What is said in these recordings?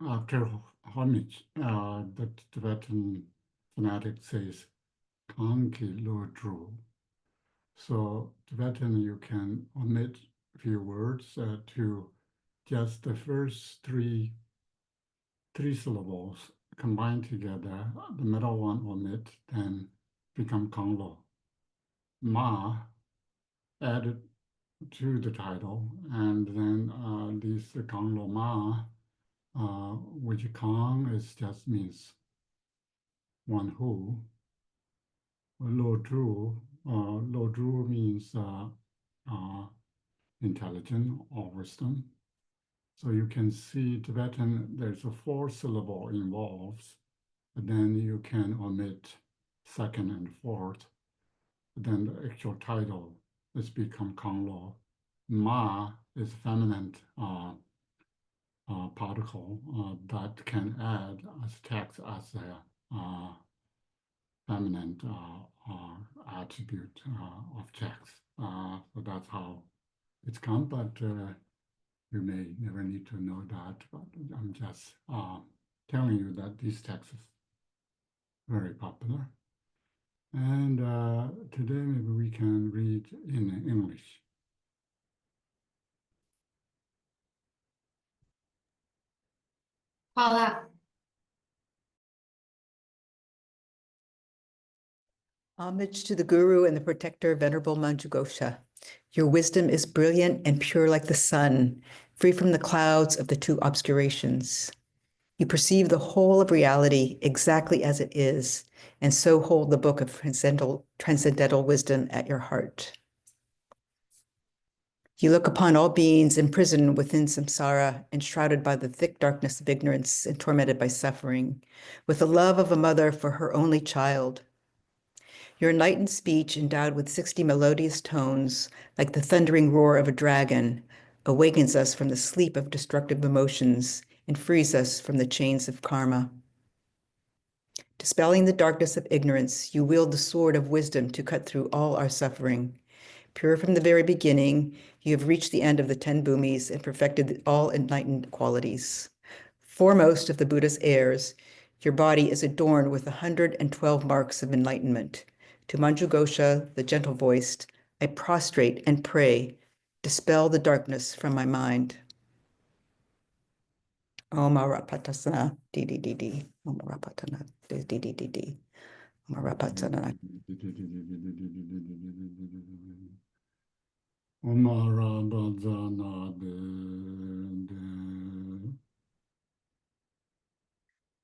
After homage, the Tibetan phonetic says Kanki Lo Dru. So Tibetan, you can omit a few words to just the first three syllables combined together. The middle one omit, then become Kanglo. Ma added to the title, and then this Kanglo Ma, which Kang is just means one who. Lo Dru means uh, intelligent or wisdom. So you can see Tibetan, there's a four syllable involves, but then you can omit second and fourth. But then the actual title is become Kanglo. Ma is feminine particle that can add as text as a feminine attribute of text. So that's how it's come, but you may never need to know that, but I'm just telling you that this text is very popular. And today maybe we can read in English. Homage to the Guru and the Protector, Venerable Manjughosha. Your wisdom is brilliant and pure like the sun, free from the clouds of the two obscurations. You perceive the whole of reality exactly as it is, and so hold the book of transcendental wisdom at your heart. You look upon all beings imprisoned within samsara, enshrouded by the thick darkness of ignorance and tormented by suffering, with the love of a mother for her only child. Your enlightened speech, endowed with 60 melodious tones, like the thundering roar of a dragon, awakens us from the sleep of destructive emotions and frees us from the chains of karma. Dispelling the darkness of ignorance, you wield the sword of wisdom to cut through all our suffering. Pure from the very beginning, you have reached the end of the 10 bhumis and perfected all enlightened qualities. Foremost of the Buddha's heirs, your body is adorned with 112 marks of enlightenment. To Manjughosha, the gentle-voiced, I prostrate and pray, dispel the darkness from my mind. Om Arapatasana, di. Om Arapatana, di. Om Arapatana.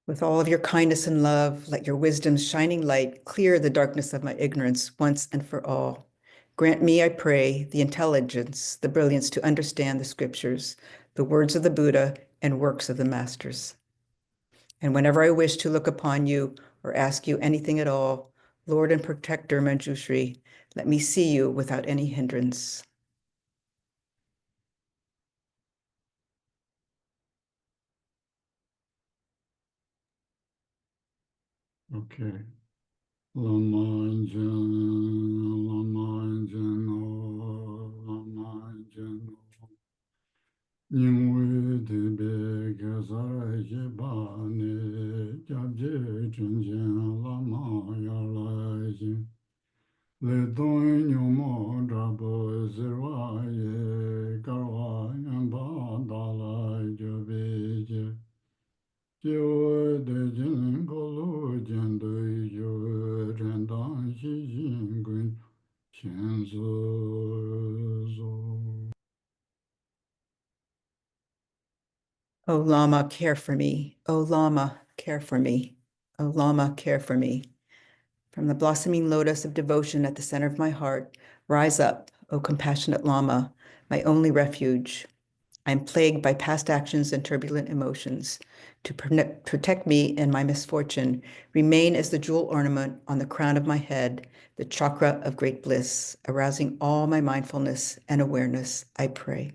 With all of your kindness and love, let your wisdom's shining light clear the darkness of my ignorance once and for all. Grant me, I pray, the intelligence, the brilliance to understand the scriptures, the words of the Buddha, and works of the masters. And whenever I wish to look upon you or ask you anything at all, Lord and Protector Manjushri, let me see you without any hindrance. Okay. Lama Nyingwe Tebe Kesara Shibane Jabje Chunjian Lama Yarlaji Le Don Nyumo Drabo Zirwaye Karwa Yamba Dalai Jobeje Jiwa De Jin Kolo Jendo Yo Rendan Shi Jingwen Shenzo Zo. O Lama, care for me. O Lama, care for me. O Lama, care for me. From the blossoming lotus of devotion at the center of my heart, rise up, O compassionate Lama, my only refuge. I am plagued by past actions and turbulent emotions. To protect me in my misfortune, remain as the jewel ornament on the crown of my head, the chakra of great bliss, arousing all my mindfulness and awareness, I pray.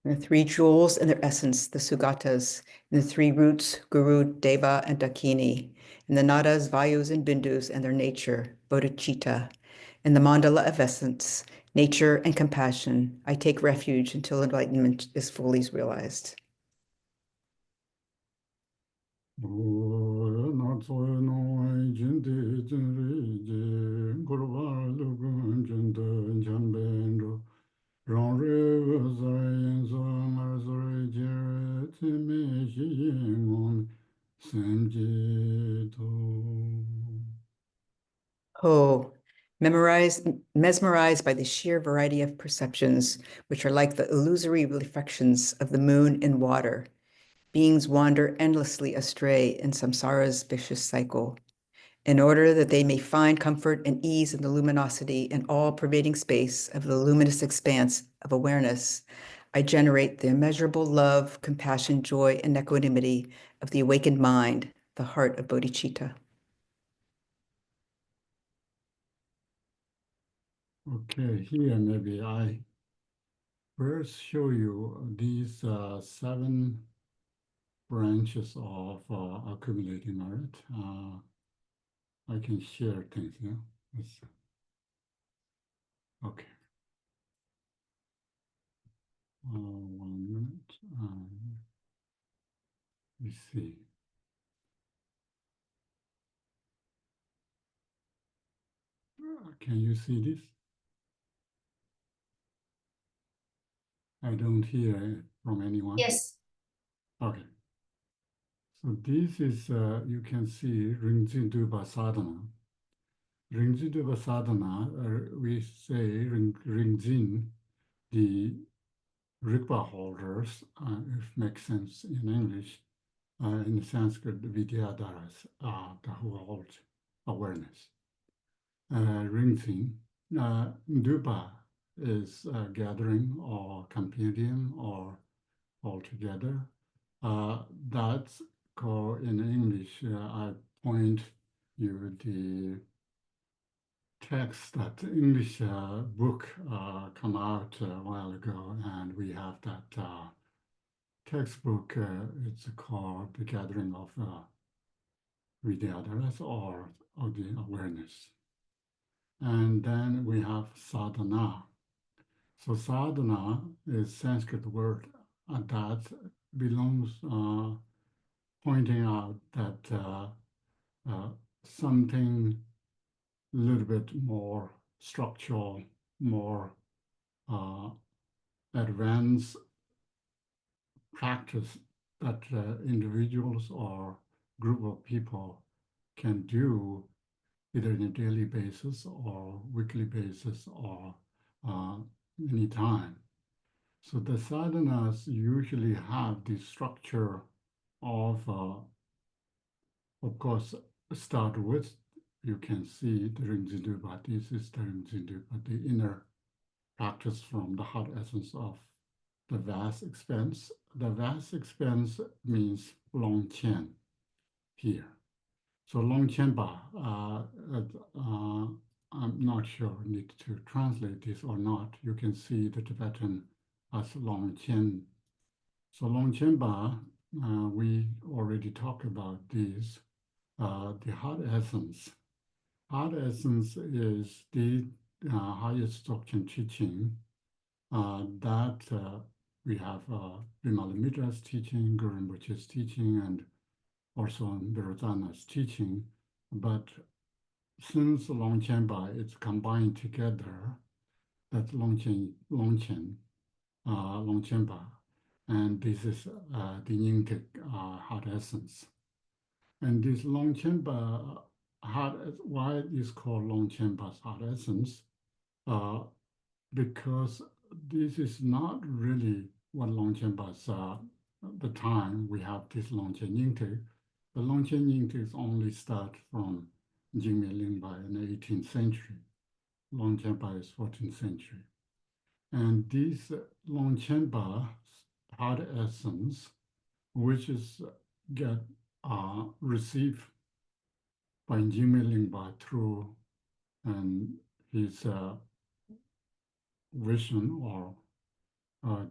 The three jewels and their essence, the Sugatas, and the three roots, Guru, Deva, and Dakini, and the Nadas, Vayus, and Bindus and their nature, Bodhicitta, and the mandala of essence, nature and compassion. I take refuge until enlightenment is fully realized. Oh, mesmerized by the sheer variety of perceptions, which are like the illusory reflections of the moon in water. Beings wander endlessly astray in samsara's vicious cycle. In order that they may find comfort and ease in the luminosity and all-pervading space of the luminous expanse of awareness, I generate the immeasurable love, compassion, joy, and equanimity of the awakened mind, the heart of bodhicitta. Okay, here maybe I first show you these 7 branches of accumulating merit. I can share things, yeah. Okay. 1 minute. Let's see. Can you see this? I don't hear it from anyone. Yes. Okay. So this is, you can see Rinzin Sadhana. Rinzin Sadhana, we say Rinzin, the Rigpa holders, if makes sense in English, in Sanskrit, Vidyadharas, the who hold awareness. Rinzin, Dupa is a gathering or compendium or altogether. That's called in English, I point you the text that English book come out a while ago, and we have that textbook. It's called The Gathering of Vidyadharas or of the Awareness. And then we have sadhana. So sadhana is Sanskrit word that belongs pointing out that something a little bit more structural, more advanced practice that individuals or group of people can do either on a daily basis or weekly basis or any time. So the sadhanas usually have the structure of course, start with, you can see the Rinzindupa. This is the Rinzindupa, the inner practice from the heart essence of the vast expanse. The vast expanse means Longqian here. So Longqianpa, I'm not sure need to translate this or not. You can see the Tibetan as Longqian. So Longqianpa, we already talked about this. The heart essence. Heart essence is the highest doctrine teaching that we have Vimalamitra's teaching, Guru Rinpoche's teaching, and also Birudana's teaching. But since Longqianpa is combined together, that's Longqianpa, and this is the Nyingtik heart essence. And this Longqianpa heart, why it is called Longqianpa's heart essence? Because this is not really what Longqianpa's the time we have this Longqian Yingte. The Longqian Yingte is only start from Jigme Lingpa in the 18th century. Longqianpa is 14th century. And this Longqianpa heart essence, which is get received by Jigme Lingpa through and his vision or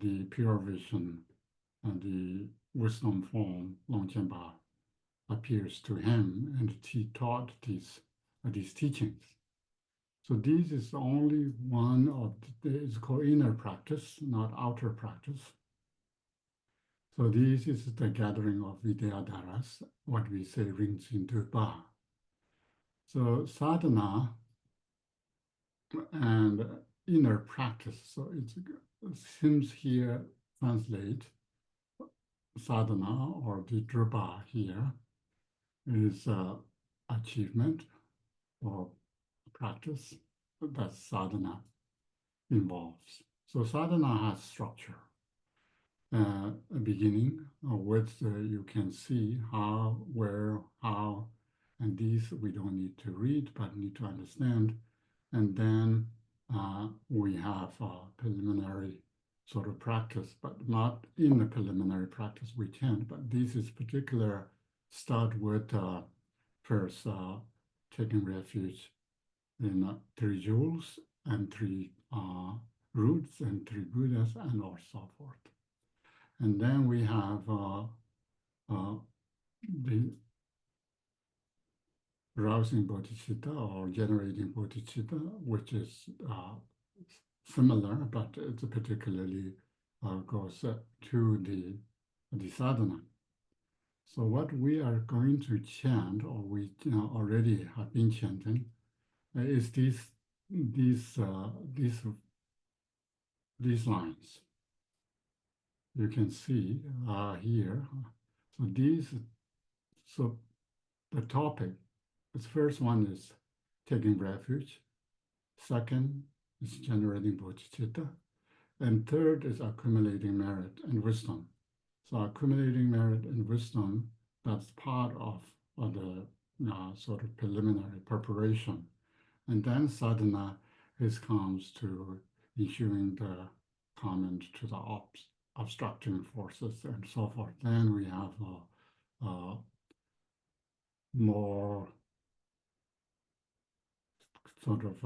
the pure vision and the wisdom form, Longchenpa, appears to him, and he taught these teachings. So this is only one of it's called inner practice, not outer practice. So this is the gathering of Vidyadharas, what we say rings into Ba. So sadhana and inner practice. So it seems here translate sadhana or the drupa here is achievement or practice that sadhana involves. So sadhana has structure, a beginning with you can see how, where, how, and these we don't need to read but need to understand. And then we have preliminary sort of practice, but not in the preliminary practice we can, but this is particular start with first taking refuge in 3 jewels and 3 roots and 3 Buddhas and or so forth. And then we have the rousing bodhicitta or generating bodhicitta, which is similar, but it's particularly goes to the sadhana. So what we are going to chant, or we already have been chanting, is these lines. You can see here. So so the topic, the first one is taking refuge. Second is generating bodhicitta. And third is accumulating merit and wisdom. So accumulating merit and wisdom, that's part of the sort of preliminary preparation. And then sadhana comes to issuing the comment to the obstructing forces and so forth. Then we have more sort of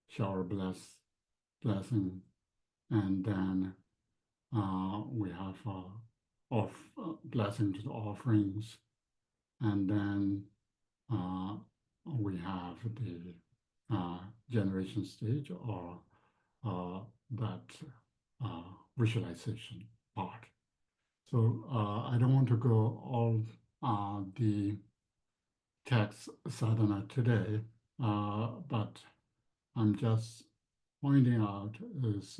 shower blessing, and then we have blessing to the offerings, and then we have the generation stage or that visualization part. So I don't want to go all the text sadhana today, but I'm just pointing out is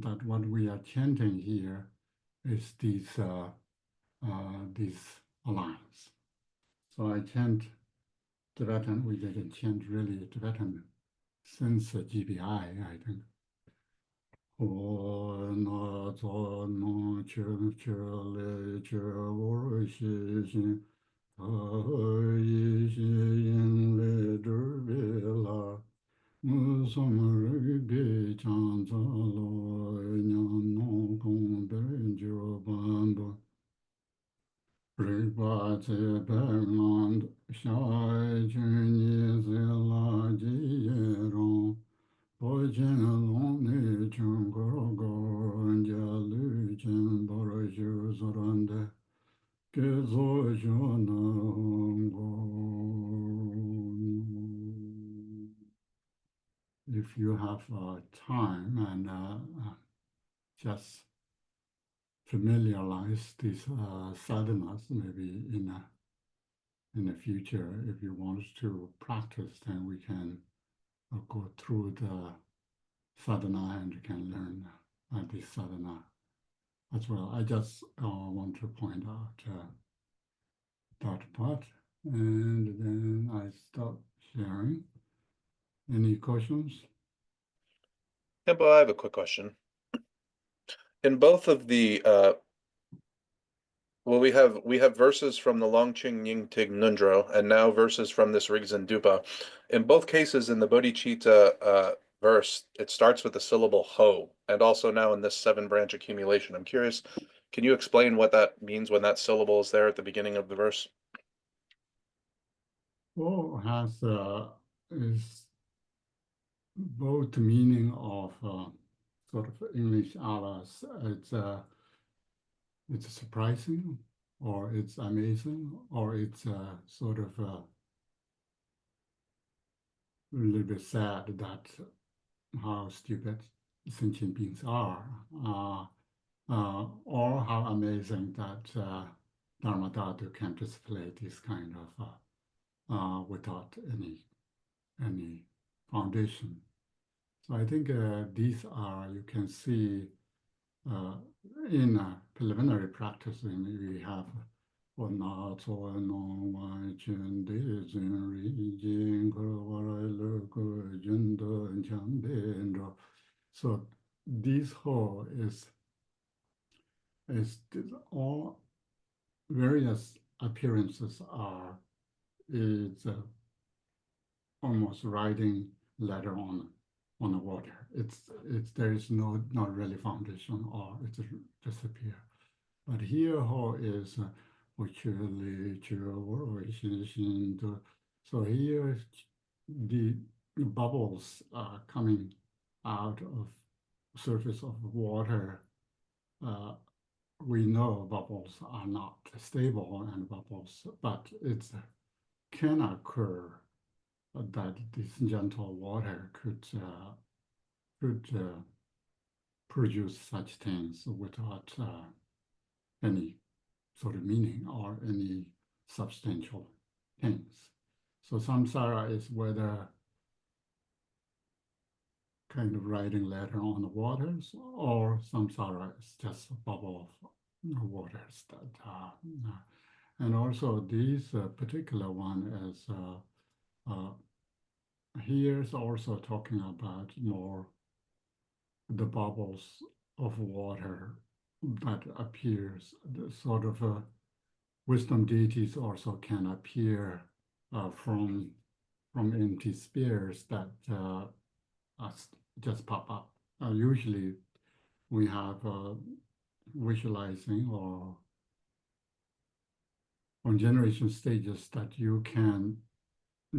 that what we are chanting here is these lines. So I chant Tibetan. We didn't chant really Tibetan since GBI, I think. O na zo no chu chu le chu wo xi xin ta yi xi yin le zhu bi la mu song ru bi chang za lo nian nong gong de jiu ban bu ri ba zi ben lan xia jun yi zi la ji ye rong bo jin long ni chung go go jia lu jin bo ro ju zo ran de ge zo ju na hong go. If you have time and just familiarize these sadhanas, maybe in the future, if you want to practice, then we can go through the sadhana and you can learn this sadhana as well. I just want to point out that part, and then I stop sharing. Any questions? Yeah, but I have a quick question. In both of the well, we have verses from the Longqing Yingtig Nundro, and now verses from this Rigzen Dupa. In both cases, in the Bodhicitta verse, it starts with the syllable ho, and also now in this 7-branch accumulation. I'm curious, can you explain what that means when that syllable is there at the beginning of the verse? Ho has is both meaning of sort of English alas. It's surprising, or it's amazing, or it's sort of a little bit sad that how stupid sentient beings are, or how amazing that Dharma Dhatu can display this kind of without any foundation. So I think these are, you can see in preliminary practice, we have so this whole is all various appearances is almost writing letter on the water. It's there is not really foundation, or it's disappear. But here how is so here the bubbles are coming out of surface of water. We know bubbles are not stable and bubbles, but it can occur that this gentle water could produce such things without any sort of meaning or any substantial things. So samsara is whether kind of writing letter on the waters, or samsara is just a bubble of waters that and also this particular one is here's also talking about more the bubbles of water that appears, the sort of wisdom deities also can appear from empty spheres that just pop up. Usually we have visualizing or on generation stages that you can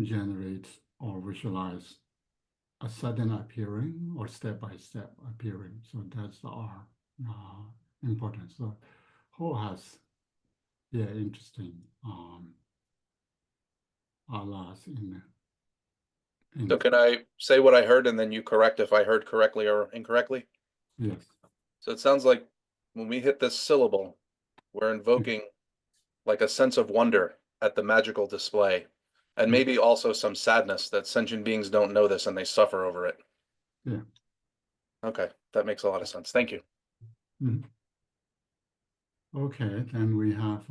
generate or visualize a sudden appearing or step-by-step appearing. So that's our importance. So Ho has, interesting alas in So can I say what I heard and then you correct if I heard correctly or incorrectly? yes. So it sounds like when we hit this syllable, we're invoking like a sense of wonder at the magical display, and maybe also some sadness that sentient beings don't know this and they suffer over it. Yeah. Okay, that makes a lot of sense. Thank you. Mm-hmm. Okay, then we have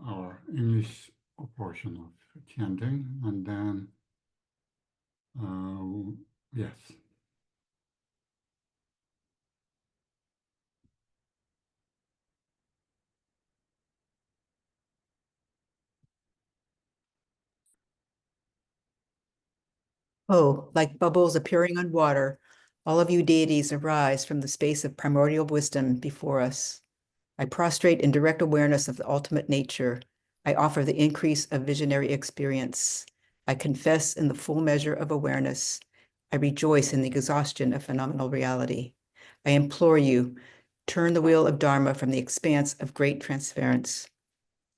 our English portion of chanting, and then yes. Oh, like bubbles appearing on water, all of you deities arise from the space of primordial wisdom before us. I prostrate in direct awareness of the ultimate nature. I offer the increase of visionary experience. I confess in the full measure of awareness. I rejoice in the exhaustion of phenomenal reality. I implore you, turn the wheel of Dharma from the expanse of great transference.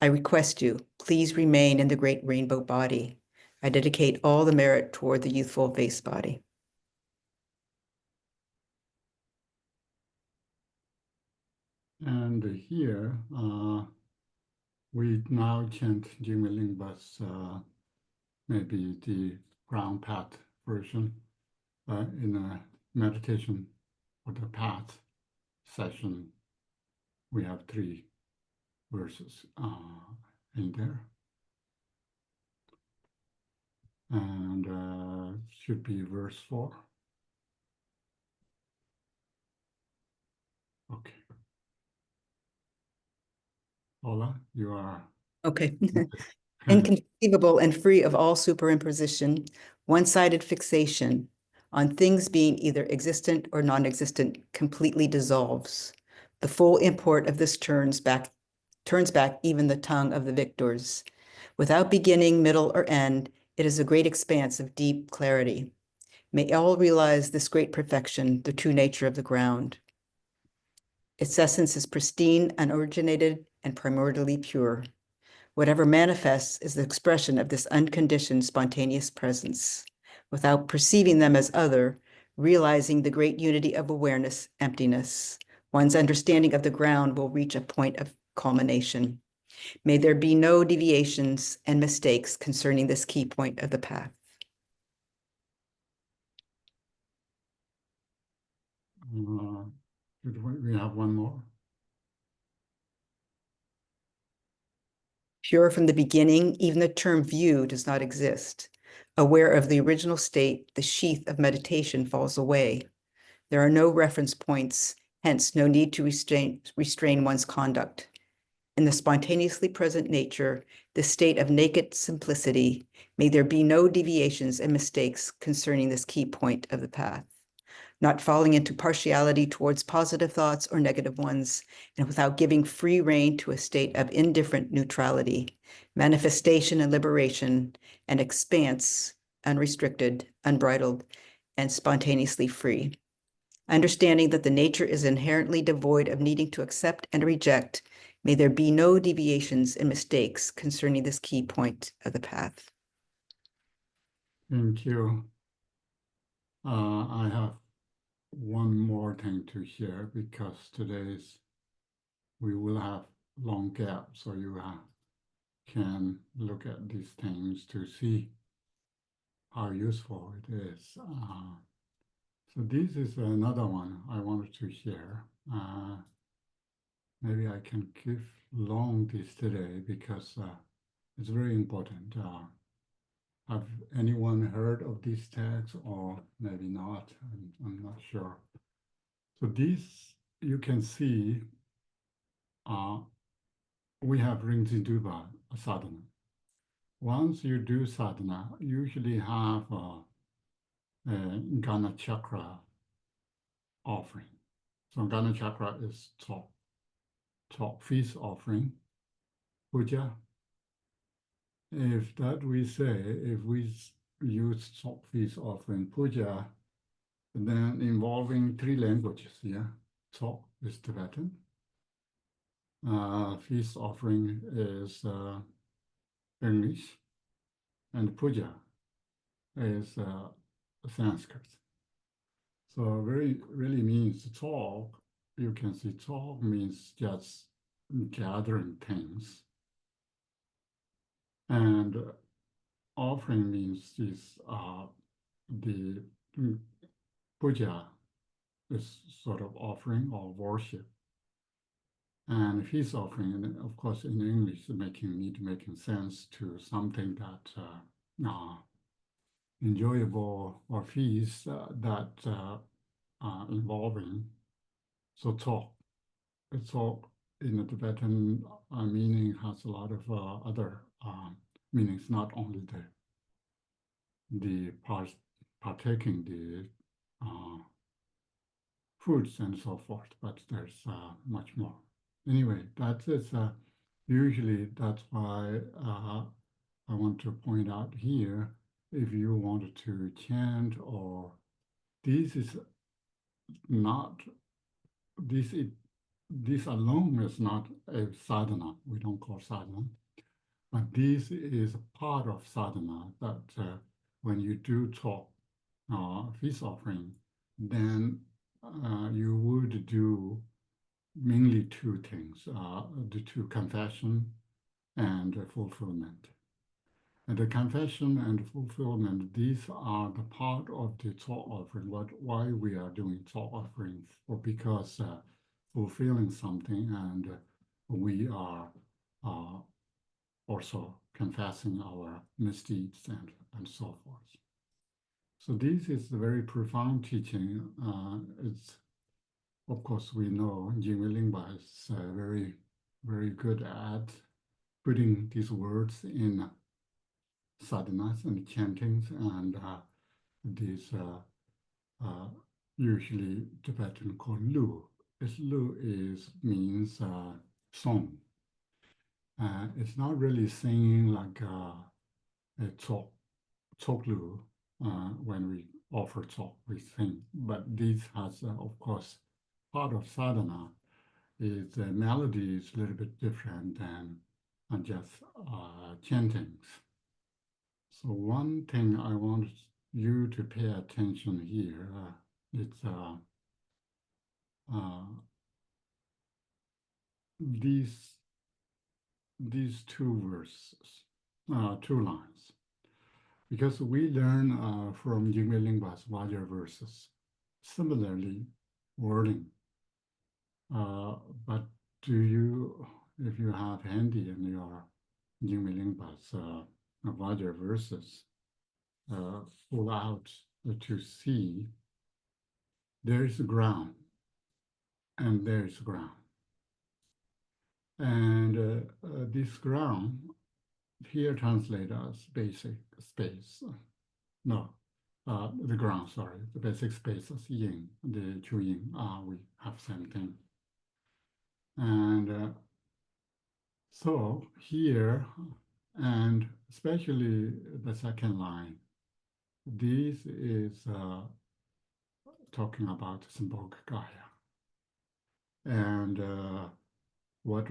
I request you, please remain in the great rainbow body. I dedicate all the merit toward the youthful vase body. And here we now chant Jigme Lingpa's maybe the ground path version in a meditation for the path session. We have 3 verses in there. And should be verse 4. Okay. Ola, you are. Okay. Inconceivable and free of all superimposition, one-sided fixation on things being either existent or non-existent completely dissolves. The full import of this turns back even the tongue of the victors. Without beginning, middle, or end, It is a great expanse of deep clarity. May all realize this great perfection, the true nature of the ground. Its essence is pristine, unoriginated, and primordially pure. Whatever manifests is the expression of this unconditioned, spontaneous presence. Without perceiving them as other, realizing the great unity of awareness, emptiness, one's understanding of the ground will reach a point of culmination. May there be no deviations and mistakes concerning this key point of the path. We have one more? Pure from the beginning, even the term view does not exist. Aware of the original state, the sheath of meditation falls away. There are no reference points, hence no need to restrain one's conduct. In the spontaneously present nature, the state of naked simplicity, may there be no deviations and mistakes concerning this key point of the path. Not falling into partiality towards positive thoughts or negative ones, and without giving free rein to a state of indifferent neutrality, manifestation and liberation, and expanse, unrestricted, unbridled, and spontaneously free. Understanding that the nature is inherently devoid of needing to accept and reject, may there be no deviations and mistakes concerning this key point of the path. Thank you. I have one more thing to share because we will have long gap, so you can look at these things to see how useful it is. So this is another one I wanted to share. Maybe I can give long this today because it's very important. Have anyone heard of this text or maybe not? I'm not sure. So this, you can see, we have Rinzinduba sadhana. Once you do sadhana, you usually have a Ghana chakra offering. So Ghana chakra is top feast offering, puja. If that we say, if we use top feast offering, puja, then involving 3 languages, yeah. Top is Tibetan. Feast offering is English, and puja is Sanskrit. So really means talk. You can see talk means just gathering things. And offering means is the puja is sort of offering or worship. And feast offering, and of course in English, making sense to something that enjoyable or feast that involving. So talk. Talk in the Tibetan meaning has a lot of other meanings, not only the partaking the foods and so forth, but there's much more. Anyway, that is usually that's why I want to point out here, if you wanted to chant or this is not, this alone is not a sadhana. We don't call sadhana, but this is a part of sadhana that when you do talk feast offering, then you would do mainly 2 things, the 2 confession and fulfillment. And the confession and fulfillment, these are the part of the talk offering, why we are doing talk offerings, or because fulfilling something and we are also confessing our misdeeds and so forth. So this is a very profound teaching. It's, of course, we know Jigme Lingpa is very, very good at putting these words in sadhanas and chantings, and these usually Tibetan called lu. Lu means song. It's not really singing like a talk Tsoklu, when we offer Tsok, we sing. But this has, of course, part of sadhana is the melody is a little bit different than just chantings. So one thing I want you to pay attention here, it's these two verses, two lines, because we learn from Jigme Lingpa's Vajra verses, similarly wording. But do you, if you have handy in your Jigme Lingpa's Vajra verses, pull out to see there is ground and there is ground. And this ground here translated as basic space. No, the ground, sorry, the basic space is yin, the two yin, we have same thing. And so here, and especially the second line, this is talking about symbolic Gaia. And what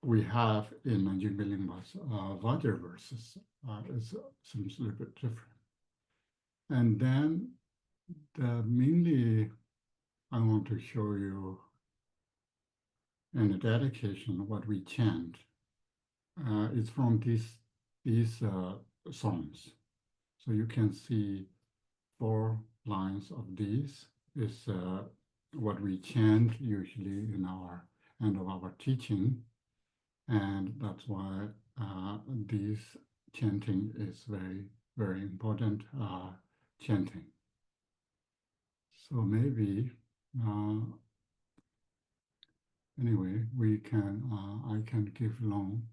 we have in Jigme Lingpa's Vajra verses seems a little bit different. And then mainly I want to show you in the dedication what we chant. It's from these songs. So you can see 4 lines of these is what we chant usually in our end of our teaching. And that's why this chanting is very, very important chanting. So maybe, anyway, we can, I can give long.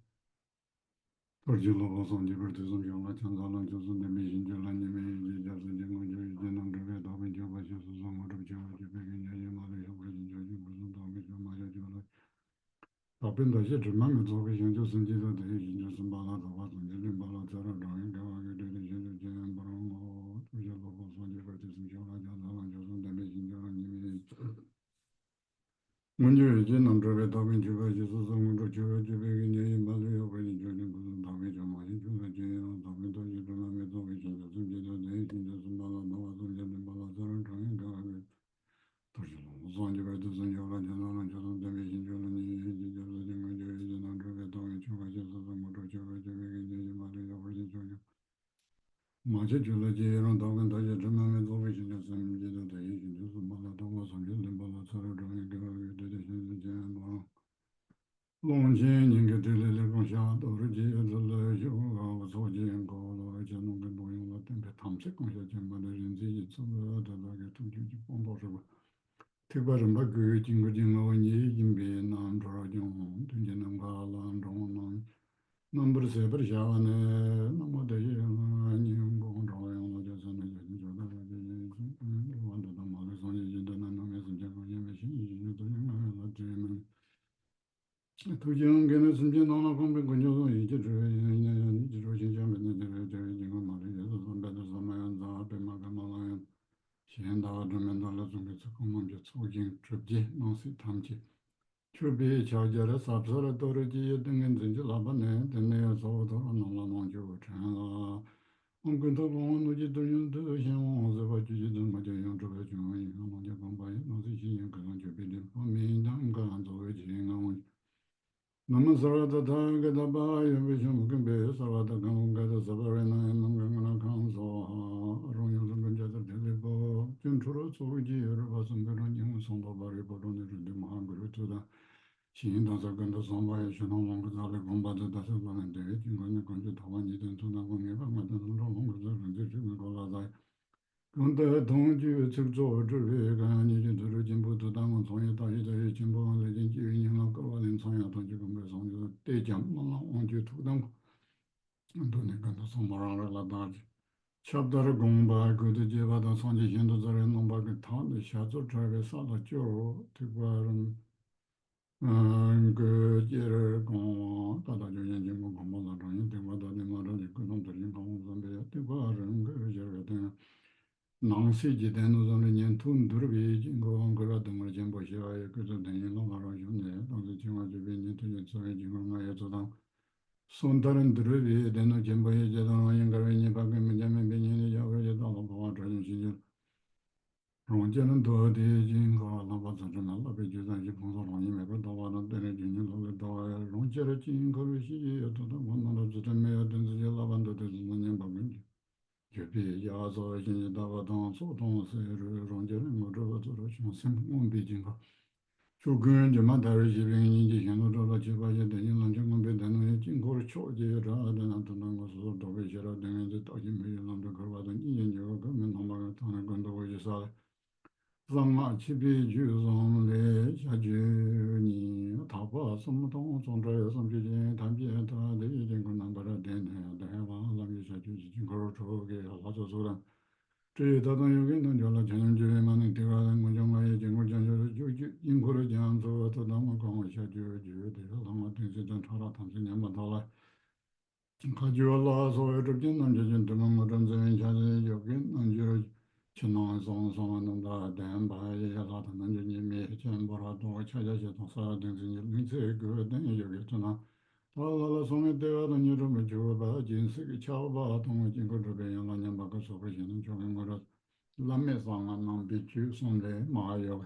Chapter gongba gudu jeba da sanji hindu zare nomba ge tang de xia zu zhe ge sa la jiu ti gua ren 그 예를 다다 주nhân 뭐 공부나 그런 데마다 내말을 그 놈들이 공부한데 대과는 그 예를 든 낭시지 되는 소리는 돈 들비 거 그거 등을 좀 보셔야 그래서 내는 말을 주네 당시 정말 주변에 되는 소리 지금 가야서다 손다른 들비 되는 전부에 제대로 연결이 밖에 문제면 변현이 여러 도 보아 저는 진짜 롱제는 더 대진가 나바자는 알아베 주단지 봉사로니 매고 도와는 되는 주는 걸 도와 롱제를 진 것이 여도도 만나도 주점에 된지 라반도 되는 방은 제비 야서 신이 다가던 소동세를 롱제는 뭐로 들어 좀 비진가 조근 좀 다른 지병이 이제 현으로 지바에 되는 런정은 배다는 진고를 초제라 하는 도는 것으로 도베시라 되는 데 떠지 매연도 걸어가던 이연여가 그러면 넘어가 타는 건도 보이사 상마 집이 주송래 자주니 다바 섬동 zon자여 섬지진 담비에 다 내리진 건 남바라 되네 대와 남이 자주지 거로 저게 하서서라 저희다도 여기는 연락 전형주에만은 대가는 문정마의 정물전혀를 인고를 지향서 또 남은 강을 샤주주 대가 상마 등세전 타라 탐진 연만 달라 가지올라 소외를 짓는 저진 드문 모든 저인 자진 여긴 언제를 신앙성성하는다 대한바에 야사하는 저님이 전보라도 찾아서 동사 등진이 민세 그 등이 여겼으나 달라라 송에 대하던 이름을 주어봐 진석이 차오바 동의 진거를 배양하냐 바꿔 속으시는 조경거를 남매상한 남비추 손대 마요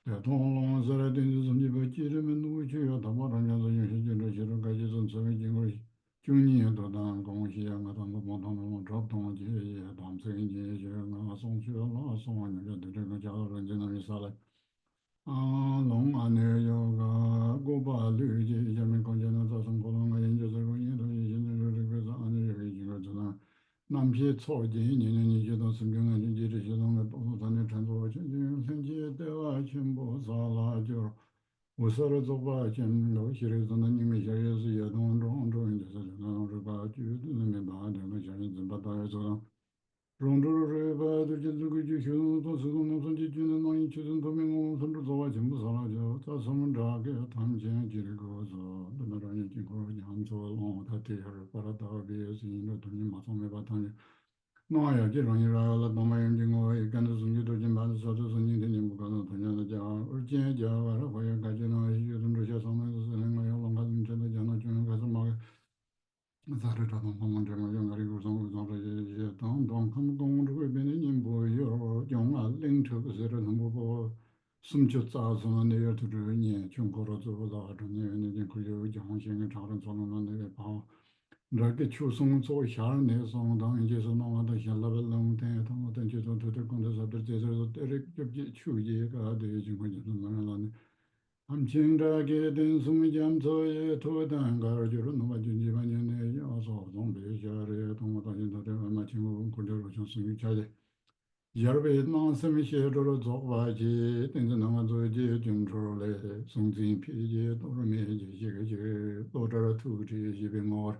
대통령설에 된지 손집을 찌르면 누구지요 다말하면서 영시주를 지름까지 선성의 진걸 중리에도단 공시양하다 못하는 접동지에 담성인지 제가 송주라 송하는 자들을 자를 지나미 살아 long 안에 여가 고발르지 자면 건전한 자성 고롱과 인조설고 인도 인도를 그래서 안에 여기 지거잖아 남피의 초지 니는 이제도 성경의 인지를 시동의 보호산의 tran소 전쟁 생지의 대화 전부 살아줘 우서로 좁아 전로 실에서는 이미 자리에서 여동은 롱도 인제서 전화를 봐주는 바다가 자연 바다에서 롱도를 봐도 저그 주효도 수고는 선지주는 너희 주는 도명은 선도 도와 전부 사라져 자성은 자게 탐지는 지르고서 너라니 지고 양조 다대를 바라다 비해서 인도 돈이 마성에 바탕에 너야 지렁이라 너마연 징어 이간도 선지도 좀 받아서도 선지되니 무가는 돈야는 자 ur지에 자와라 보여 가지나 이유도 셔서는 선행 거야 lon가는 전에 전화 주는 가서 막 자르라도 공원장을 영가리고 성우성을 동 공무공으로 배는 뭐요 영아 랭처스를 넘보고 숨져 짜서는 내가 들으니 중고로도 나르니 이제 그 정신을 다른 손은 내가 봐 이렇게 추성소 샤내성당 이제서 나와도 샬라벨 넘대 동어든 제도 들을 건데 사들 제대로 때릴 접지 추지가 되지 거는 함증하게 된 숨이 잠서에 도단 가르주로 넘어진 집안에 여서 동배자를 동어다니는데 얼마 친구 굴려로 전승이 자제 여러분 나서미 쉐로로 조바지 된저 나마도지 준조래 송진 피지 도르메지 지게 도르라 투지 집에 뭐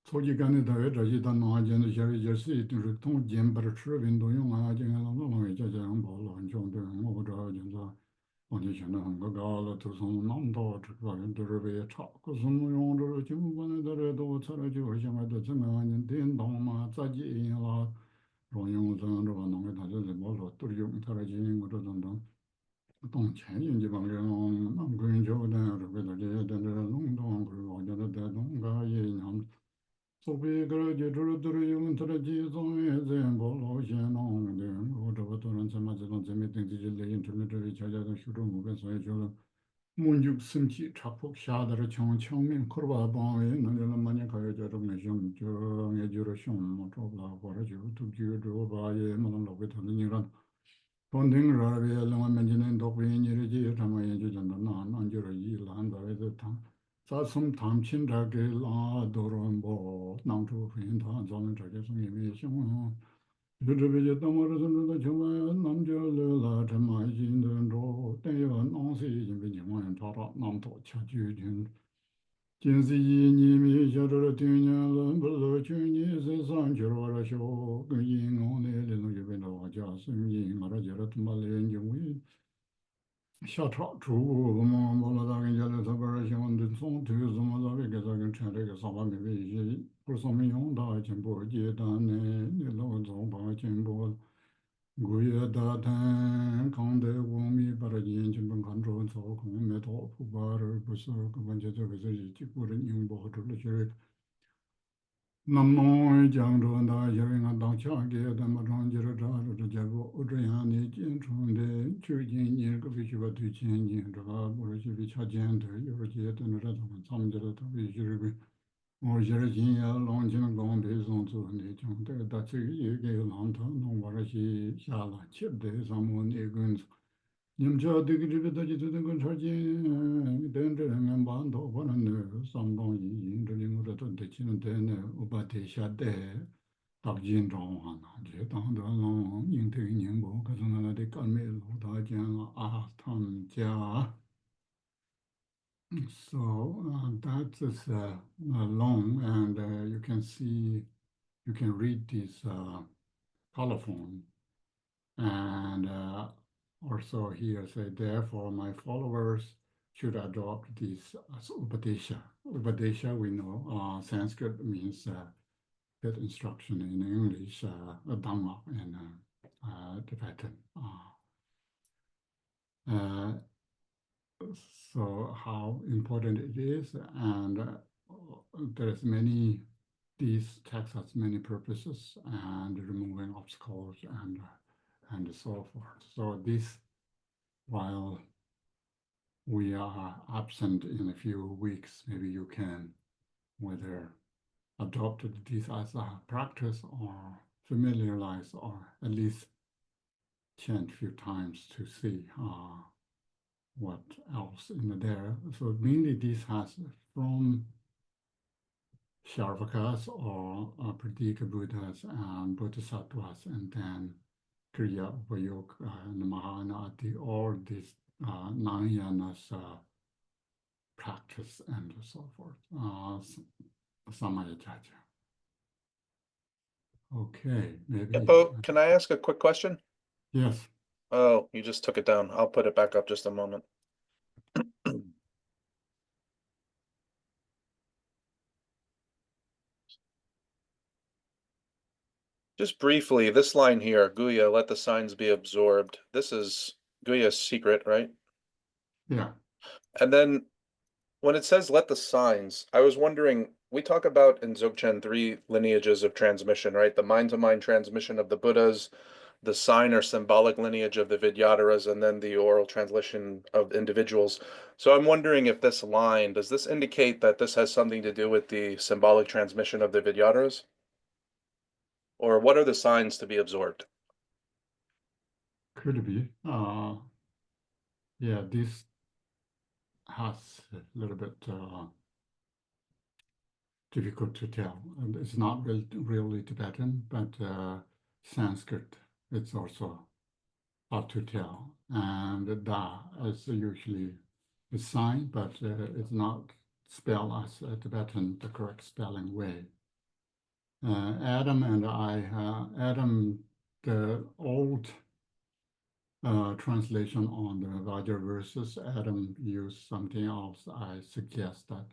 소지간에 더해 저지다 나와지는 셔리 저스 이들 통 잼버를 추빈도용 아쟁한 너무 저장 벌로 한 정도 뭐라 진짜 어디 전화한 거 가라 두손 남도 특별한 들어베 차고 손용으로 지문번에 들어도 차려지고 시험에도 전화하는 된동마 짜지인라 롱용선으로 가는 거 다들 뭐로 또 용타라지는 거로 전동 동체인지 방령 남근 조단으로 그들 되는 농동 그리고 어제도 대동가의 남 소비 그러지를 들으면 들어지 송에 zembol로 셔놓은데 우리부터는 정말로 재밌는 지질의 인터넷을 찾아서 휴로 무게서에 저 문juk 심치 차폭 샤다를 청민 코르바 방에 너는 많이 가야저를 좀 정해 주러 좀 뭐라 버려줘 또 기도 바에 뭐는 로게 되는 이런 본딩 라비엘만 맨지는 독빈 일이지 정말 해주잖아 나안 주로 일한 다에서 다 자숨 담친다게 라도론 뭐 남투 회인다 저는 저게 성님이 시험 그들이 담아서는 정말 남절라 담아진도 때요 농시 준비 정말 잘하 남도 차주진 진시님이 저를 뛰냐는 불러 주니 세상 저러라쇼 그 인원에 되는 게 나와 자스미 말아 저렇 말에 연구이 下场出我们完了大概家里头边儿喜欢的从推什么大概给咱给拆这个上班没为一些不是说没用大进步简单的你老早把进步古月大谈康德我们把这眼睛本看着操控没到不把这不是根本就这个这一个人用不好这个就是。那么讲着那些人啊，当强给他们长期的这结果，这样的建成的去年你个必须把对前年这个不是就比较简单，有时间等着这种他们这个特别就是个，我觉得今年浪起来刚被送走那种的，但这个也给浪头弄把这些下了，切的什么那个。你们这这个大家都能够查见，等着人家办到可能呢，上当一这里我这都得起来等呢，我把这下得打紧张啊，那这当然了，人对人不，可是那得干没路大家啊，他们家。So that is long, and you can see, you can read this colophon. And also here say, therefore my followers should adopt this as Upadesha. Upadesha, we know, Sanskrit means that instruction in English, Dhamma in Tibetan. So how important it is, and there's many, these texts has many purposes and removing obstacles and so forth. So this, while we are absent in a few weeks, maybe you can whether adopt this as a practice or familiarize or at least chant a few times to see what else in there. So mainly this has from Sharvakas or Pradika Buddhas and Bodhisattvas, and then Kriya Upayog and Mahanati, all these Nanayanas practice and so forth. Samaya Jaja. Okay, maybe. Hippo, can I ask a quick question? Yes. Oh, you just took it down. I'll put it back up just a moment. Just briefly, this line here, Guya, let the signs be absorbed. This is Guya's secret, right? Yeah. And then when it says let the signs, I was wondering, we talk about in Dzogchen 3 lineages of transmission, right? The mind-to-mind transmission of the Buddhas, the sign or symbolic lineage of the Vidyadharas, and then the oral transmission of individuals. So I'm wondering if this line, does this indicate that this has something to do with the symbolic transmission of the Vidyadharas? Or what are the signs to be absorbed? Could be. Yeah, this has a little bit difficult to tell. And it's not really Tibetan, but Sanskrit, it's also hard to tell. And Da is usually a sign, but it's not spelled as a Tibetan, the correct spelling way. Adam and I, Adam, the old translation on the Vajra verses, Adam used something else. I suggest that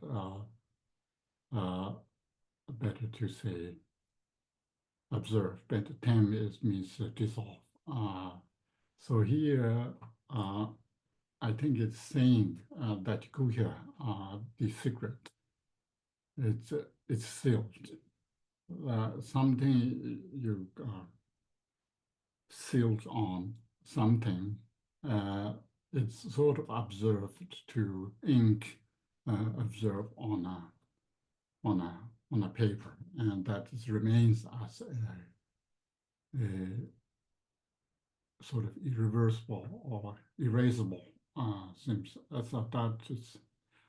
better to say observe, but tem is means dissolve. So here, I think it's saying that Guhya, the secret, it's sealed. Something you sealed on something, it's sort of observed to ink, observe on a paper, and that remains as a sort of irreversible or erasable. Seems so that is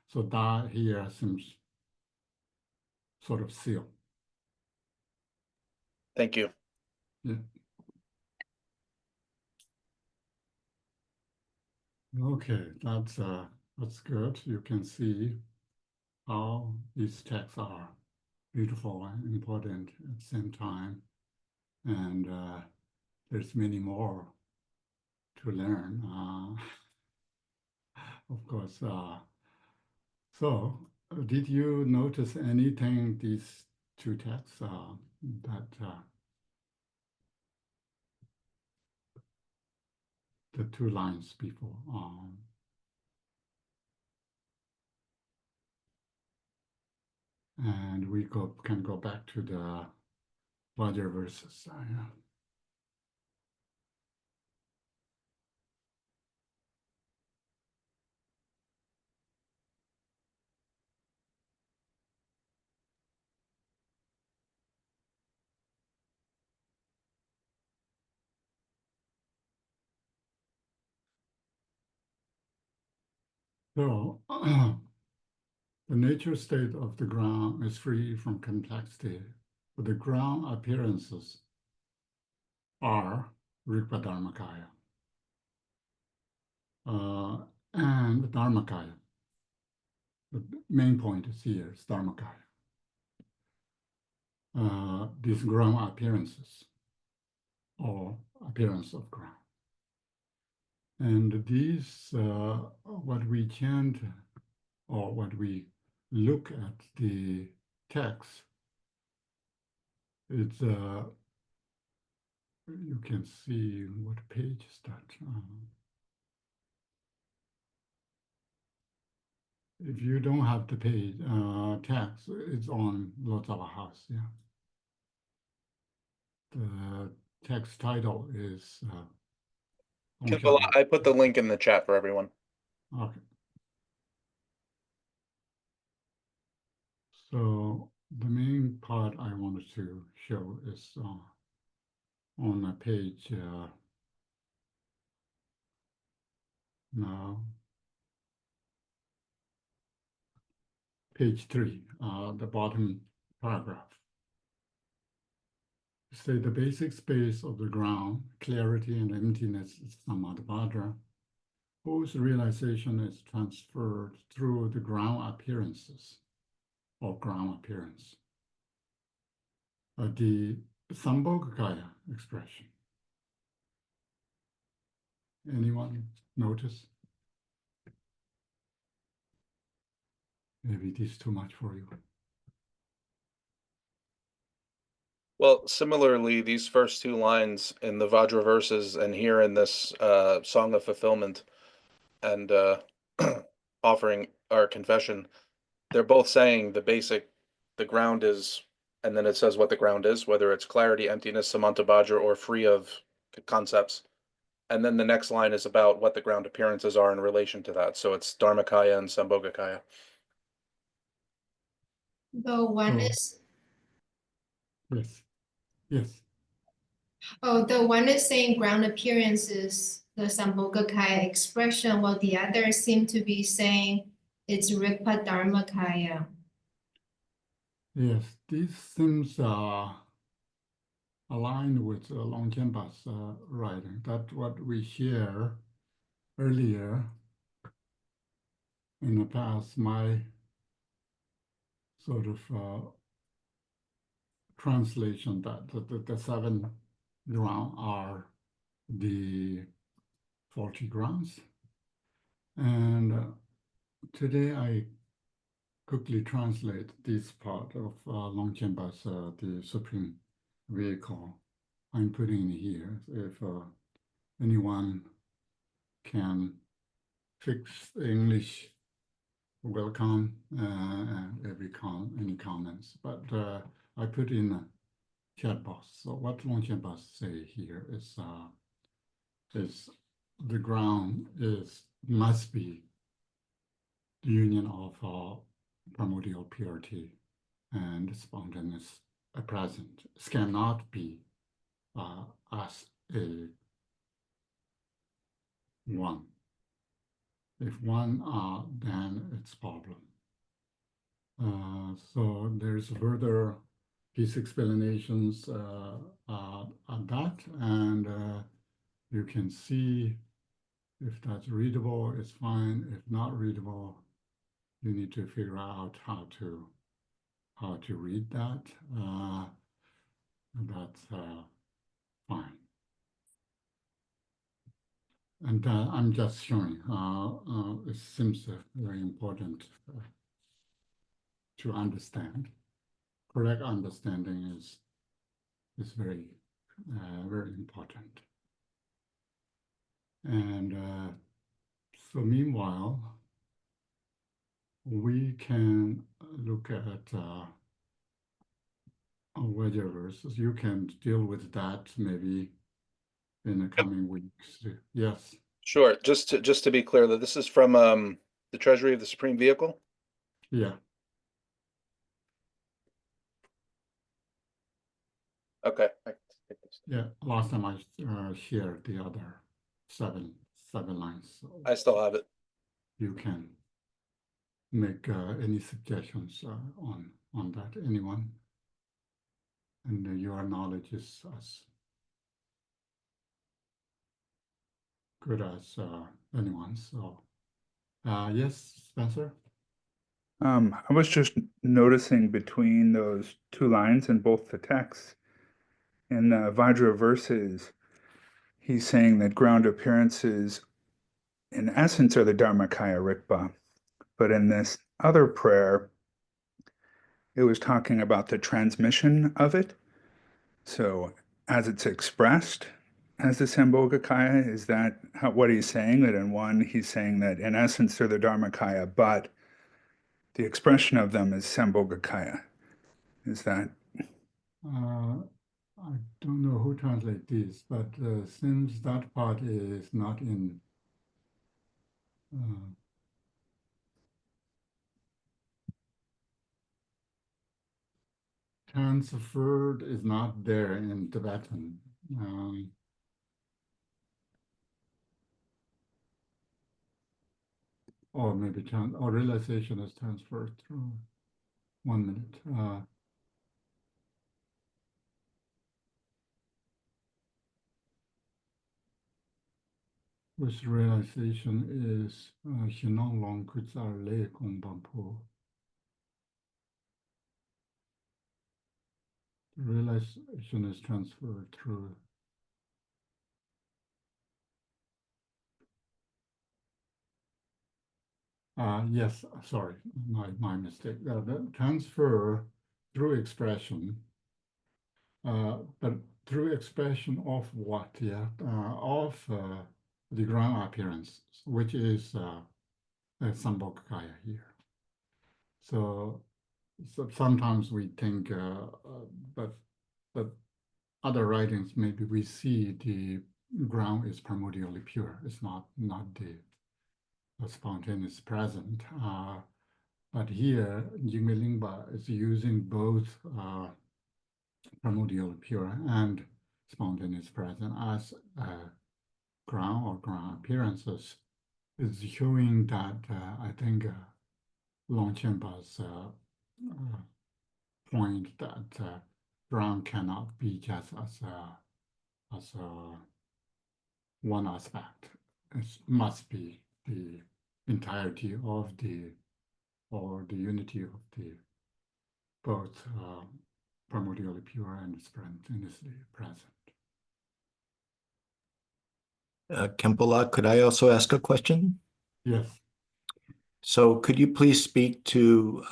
so that here seems sort of sealed. Thank you. Yeah. Okay, that's good. You can see how these texts are beautiful and important at the same time, and there's many more to learn. of course. So, did you notice anything these two texts that the two lines before? And we can go back to the Vajra verses. So, the nature state of the ground is free from complexity, but the ground appearances are Rigpa Dharmakaya and Dharmakaya. The main point is here is Dharmakaya. These ground appearances or appearance of ground. And these, what we chant or what we look at the text, it's you can see what page is that. If you don't have the page text, it's on Lotava House. Yeah. The text title is. I put the link in the chat for everyone. Okay. So the main part I wanted to show is on a page now. Page 3, the bottom paragraph. Say the basic space of the ground, clarity and emptiness is Samadhi Vajra, whose realization is transferred through the ground appearances or ground appearance. The Sambhogakaya expression. Anyone notice? Maybe it is too much for you. Well, similarly, these first two lines in the Vajra verses and here in this Song of Fulfillment and offering our confession, they're both saying the ground is, and then it says what the ground is, whether it's clarity, emptiness, samanta Vajra, or free of concepts. And then the next line is about what the ground appearances are in relation to that. So it's Dharmakaya and Sambhogakaya. The one is Yes. Yes. the one is saying ground appearances, the Sambhogakaya expression, while the others seem to be saying it's Rigpa Dharmakaya. Yes, these seems aligned with Longchenpa's writing. That's what we share earlier in the past. My sort of translation that the 7 ground are the 40 grounds. And today I quickly translate this part of Longchenpa's the Supreme Vehicle. I'm putting it here. If anyone can fix English, welcome. Any comments. But I put in a chat box. So what Longchenpa say here is the ground must be the union of primordial purity and spontaneous present. It cannot be as a one. If one, then it's problem. So there's further piece explanations on that, and you can see if that's readable, it's fine. If not readable, you need to figure out how to read that. That's fine. And I'm just showing, it seems very important to understand. Correct understanding is very, very important. And so meanwhile, we can look at Vajra verses. You can deal with that maybe in the coming weeks. Yes. Sure. Just to be clear, that this is from the Treasury of the Supreme Vehicle. Yeah. Okay. Yeah. Last time I shared the other seven lines. So I still have it. you can make any suggestions on that. Anyone, and your knowledge is as good as anyone. So, yes, Spencer. I was just noticing between those two lines in both the texts, in the Vajra verses, he's saying that ground appearances, in essence, are the Dharmakaya Rikpa. But in this other prayer, it was talking about the transmission of it. So, as it's expressed as the Sambhogakaya, is that what he's saying? That in one, he's saying that in essence, they're the Dharmakaya, but the expression of them is Sambhogakaya. Is that? I don't know who translate this, but since that part is not in transferred, is not there in Tibetan. Or maybe or realization is transferred through 1 minute. Which realization is Xinong Long Kuzar Le Gong Bampo. Realization is transferred through. Yes, sorry, my mistake. The transfer through expression, but through expression of what? Yeah, of the ground appearance, which is Sambhogakaya here. So sometimes we think, but other writings, maybe we see the ground is primordially pure. It's not the spontaneous present. But here, Jigme Lingpa is using both primordial pure and spontaneous present as ground or ground appearances. Is showing that I think Longchenpa's point that ground cannot be just as one aspect. It must be the entirety of or the unity of the both primordially pure and spontaneously present. Kempola, could I also ask a question? Yes. So could you please speak to,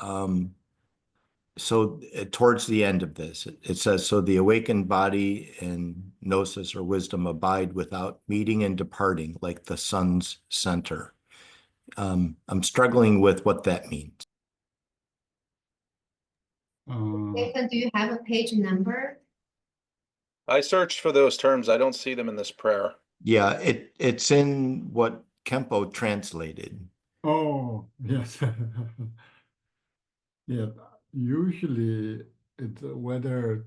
towards the end of this, it says, so the awakened body and gnosis or wisdom abide without meeting and departing like the sun's center. I'm struggling with what that means. Nathan, do you have a page number? I searched for those terms. I don't see them in this prayer. Yeah, it's in what Kempo translated. Oh, yes. Yeah, usually it's whether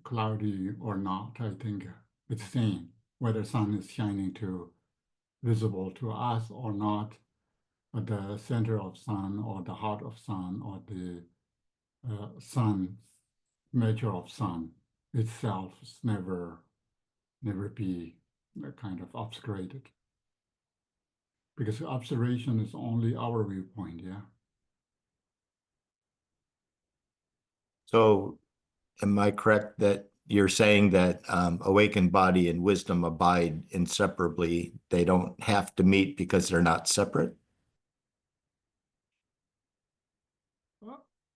cloudy or not, I think it's the same, whether sun is shining visible to us or not, at the center of sun or the heart of sun or the sun, nature of sun itself is never be kind of obscured. Because observation is only our viewpoint, yeah. So am I correct that you're saying that awakened body and wisdom abide inseparably. They don't have to meet because they're not separate?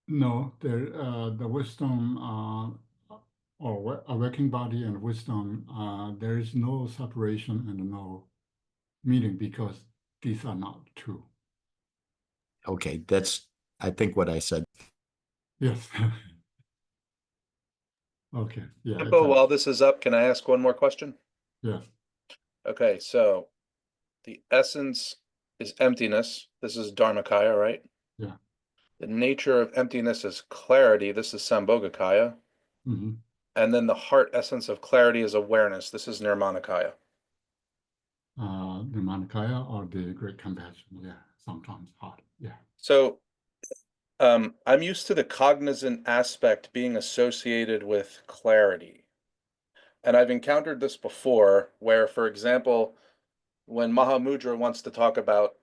No, the wisdom or awakened body and wisdom, there is no separation and no meeting because these are not two. Okay, that's, I think, what I said. Yes. Okay, yeah. Lingpa, while this is up, can I ask one more question? Yes, Okay, so the essence is emptiness. This is Dharmakaya, right? yeah. The nature of emptiness is clarity. This is Sambhogakaya. Mm-hmm. And then the heart essence of clarity is awareness. This is Nirmanakaya. The Manikaya or the great compassion, yeah, sometimes hard, yeah. So I'm used to the cognizant aspect being associated with clarity. And I've encountered this before where, for example, when Mahamudra wants to talk about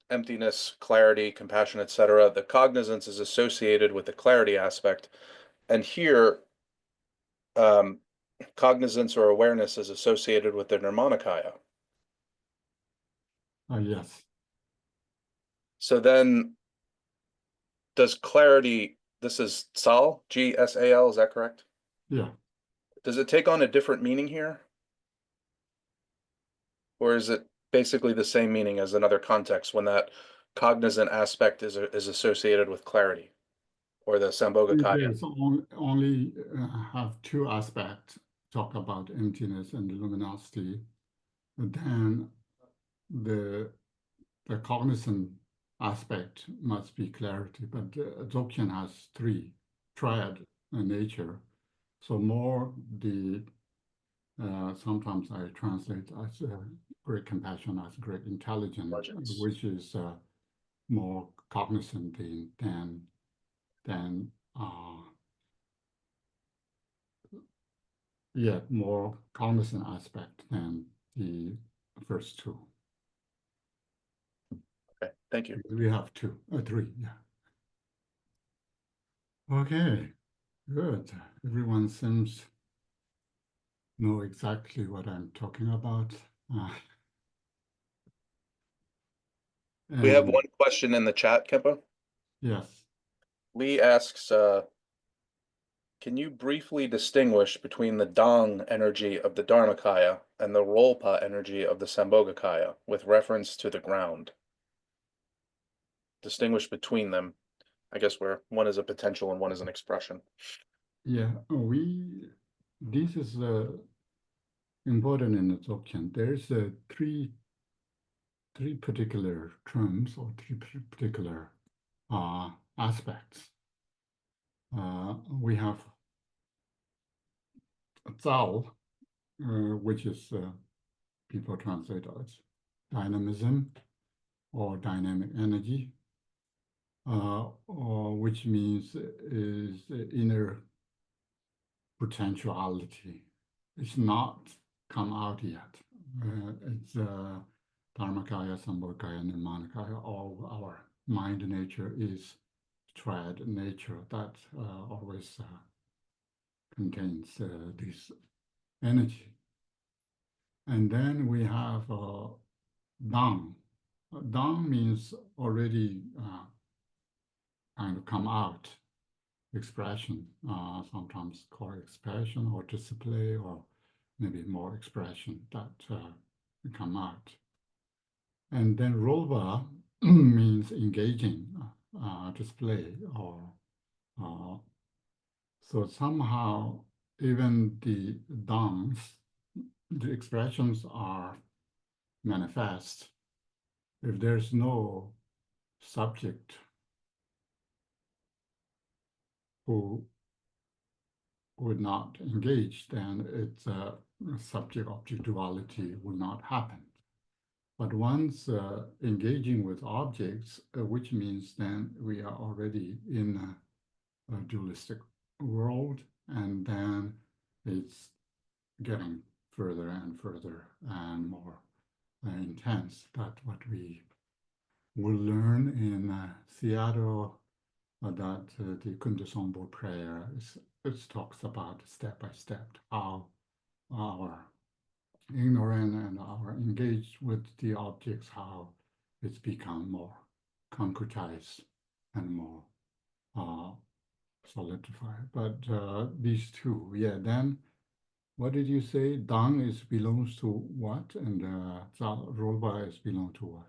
emptiness, clarity, compassion, etc., the cognizance is associated with the clarity aspect. And here, cognizance or awareness is associated with the Nirmanakaya. Yes, So then, does clarity, this is Sal, G-S-A-L, is that correct? yeah. Does it take on a different meaning here? Or is it basically the same meaning as another context when that cognizant aspect is associated with clarity or the Sambhogakaya? There's only have two aspects, talk about emptiness and luminosity. But then the cognizant aspect must be clarity, but Dzogchen has three, triad nature. So more the, sometimes I translate as great compassion as great intelligence, Intelligence. which is more cognizant than yeah, more cognizant aspect than the first two. Okay, thank you. We have three, yeah. Okay, good. Everyone seems know exactly what I'm talking about. We have And one question in the chat, Kempa. yes, Lee asks, can you briefly distinguish between the Dang energy of the Dharmakaya and the Rolpa energy of the Sambhogakaya with reference to the ground? Distinguish between them, I guess, where one is a potential and one is an expression. yeah, this is important in the Dzogchen. There's three particular terms or three particular aspects. We have Zao, which is people translate as dynamism or dynamic energy, or which means is inner potentiality. It's not come out yet. It's Dharmakaya, Sambhogakaya, Nirmanakaya. All our mind nature is triad nature that always contains this energy. And then we have Dang. Dang means already kind of come out expression, sometimes called expression or display, or maybe more expression that come out. And then Rolva means engaging, display, or so somehow even the dangs, the expressions are manifest. If there's no subject who would not engage, then it's subject-object duality will not happen. But once engaging with objects, which means then we are already in a dualistic world, and then it's getting further and further and more intense. That's what we will learn in Seattle, that the Kundasombo prayer is it talks about step by step how our ignorant and our engaged with the objects, how it's become more concretized and more solidified. But these two, yeah, then what did you say? Dang is belongs to what? And Rolba is belong to what?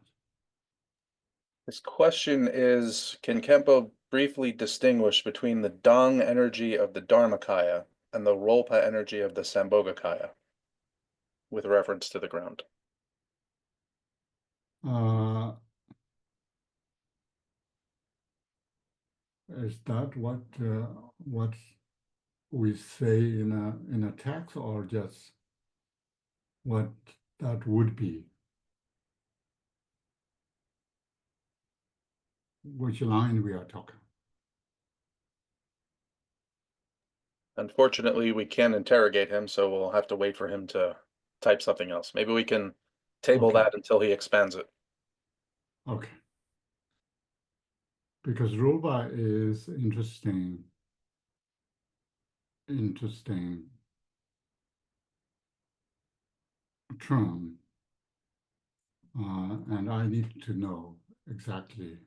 His question is, can Kempo briefly distinguish between the Dang energy of the Dharmakaya and the Rolpa energy of the Sambhogakaya with reference to the ground? Is that what we say in a text, or just what that would be? Which line we are talking? Unfortunately, we can't interrogate him, so we'll have to wait for him to type something else. Maybe we can table Okay. that until he expands it. Okay. Because Rolba is interesting term, and I need to know exactly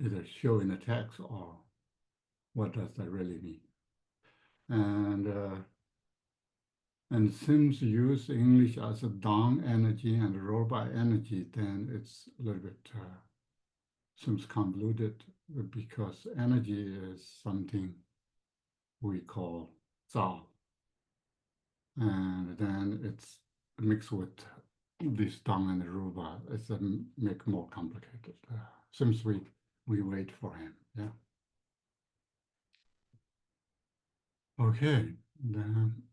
either show in the text or what does that really mean. And since you use English as a Dang energy and Rolba energy, then it's a little bit seems convoluted, because energy is something we call Zao. And then it's mixed with this Dang and Rolba. It's make more complicated. Seems we wait for him. Yeah. Okay, then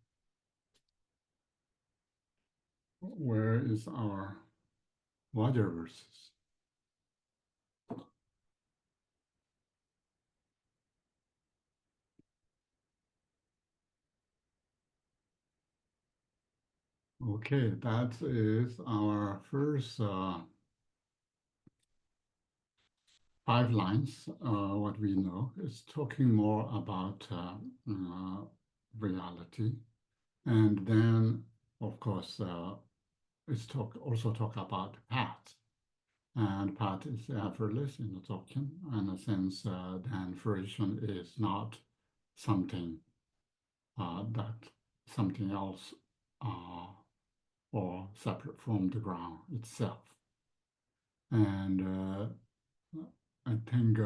where is our Vajra verses? Okay, that is our first 5 lines. What we know is talking more about reality, and then of course it's also talk about path, and path is effortless in the Dzogchen, in a sense then fruition is not something that something else or separate from the ground itself. And I think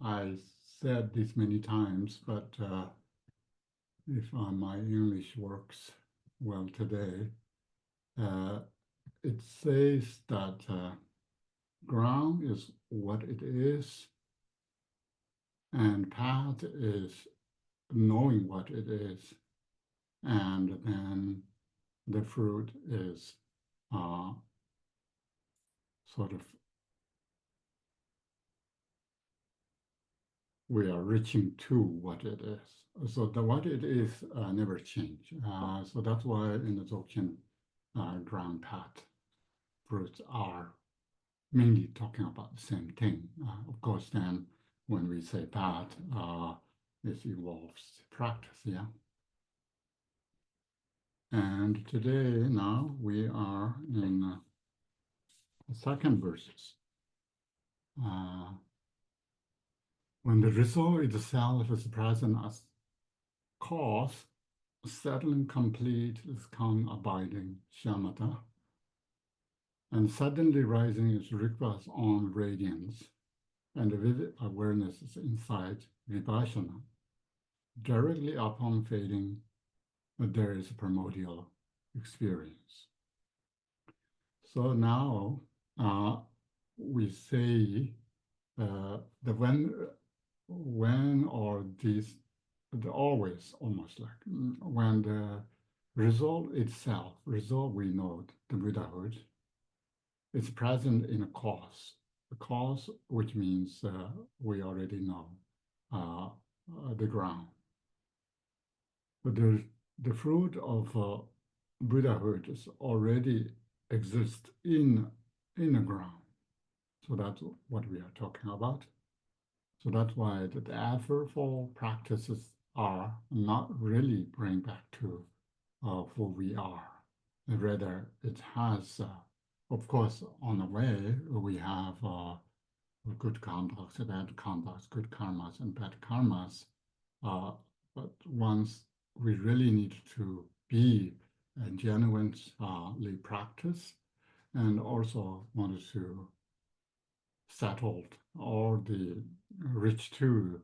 I said this many times, but if my English works well today, it says that ground is what it is, and path is knowing what it is, and then the fruit is sort of we are reaching to what it is. So the what it is never change. So that's why in the Dzogchen ground path fruits are mainly talking about the same thing. Of course, then when we say path, this involves practice, yeah. And today, now, we are in the second verses. When the result itself is present as cause, settling complete is calm abiding shamatha, and suddenly rising is Rigpa's own radiance, and vivid awareness is inside vipassana. Directly upon fading, there is a primordial experience. So now we say the when or these, the always, almost like when the result itself, result we know, the Buddhahood, is present in a cause. The cause, which means we already know the ground. But the fruit of Buddhahood is already exist in the ground. So that's what we are talking about. So that's why the effortful practices are not really bring back to who we are. Rather, it has, of course, on the way, we have good conducts, bad conducts, good karmas, and bad karmas. But once we really need to be a genuinely practice and also wanted to settle all the rich to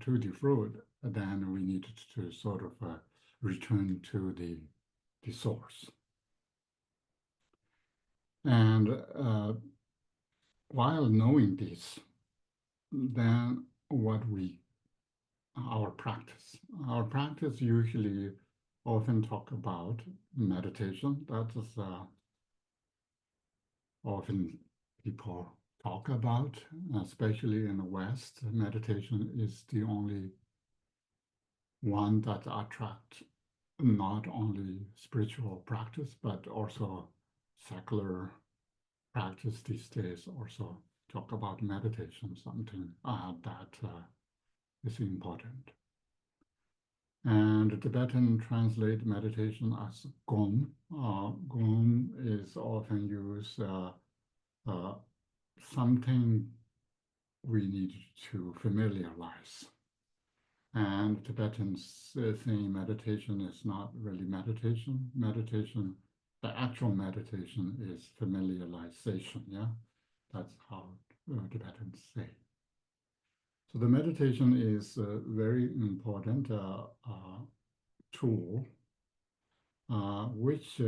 the fruit, then we needed to sort of return to the source. And while knowing this, then our practice usually often talk about meditation. That is often people talk about, especially in the West. Meditation is the only one that attracts not only spiritual practice, but also secular practice these days also talk about meditation, something that is important. And the Tibetan translate meditation as gom. Gom is often used something we need to familiarize. And Tibetans saying meditation is not really meditation. Meditation, the actual meditation is familiarization, yeah? That's how Tibetans say. So the meditation is a very important tool, which,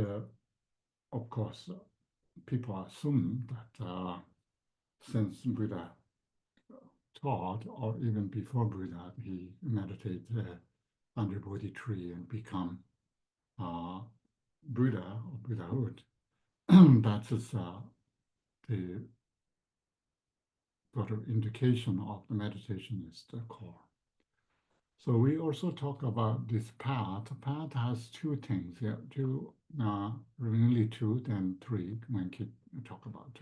of course, people assume that since Buddha taught, or even before Buddha, he meditated under Bodhi tree and become Buddha or Buddhahood. That is the sort of indication of the meditation is the core. So we also talk about this path. Path has two things, yeah, really two, then three, when we talk about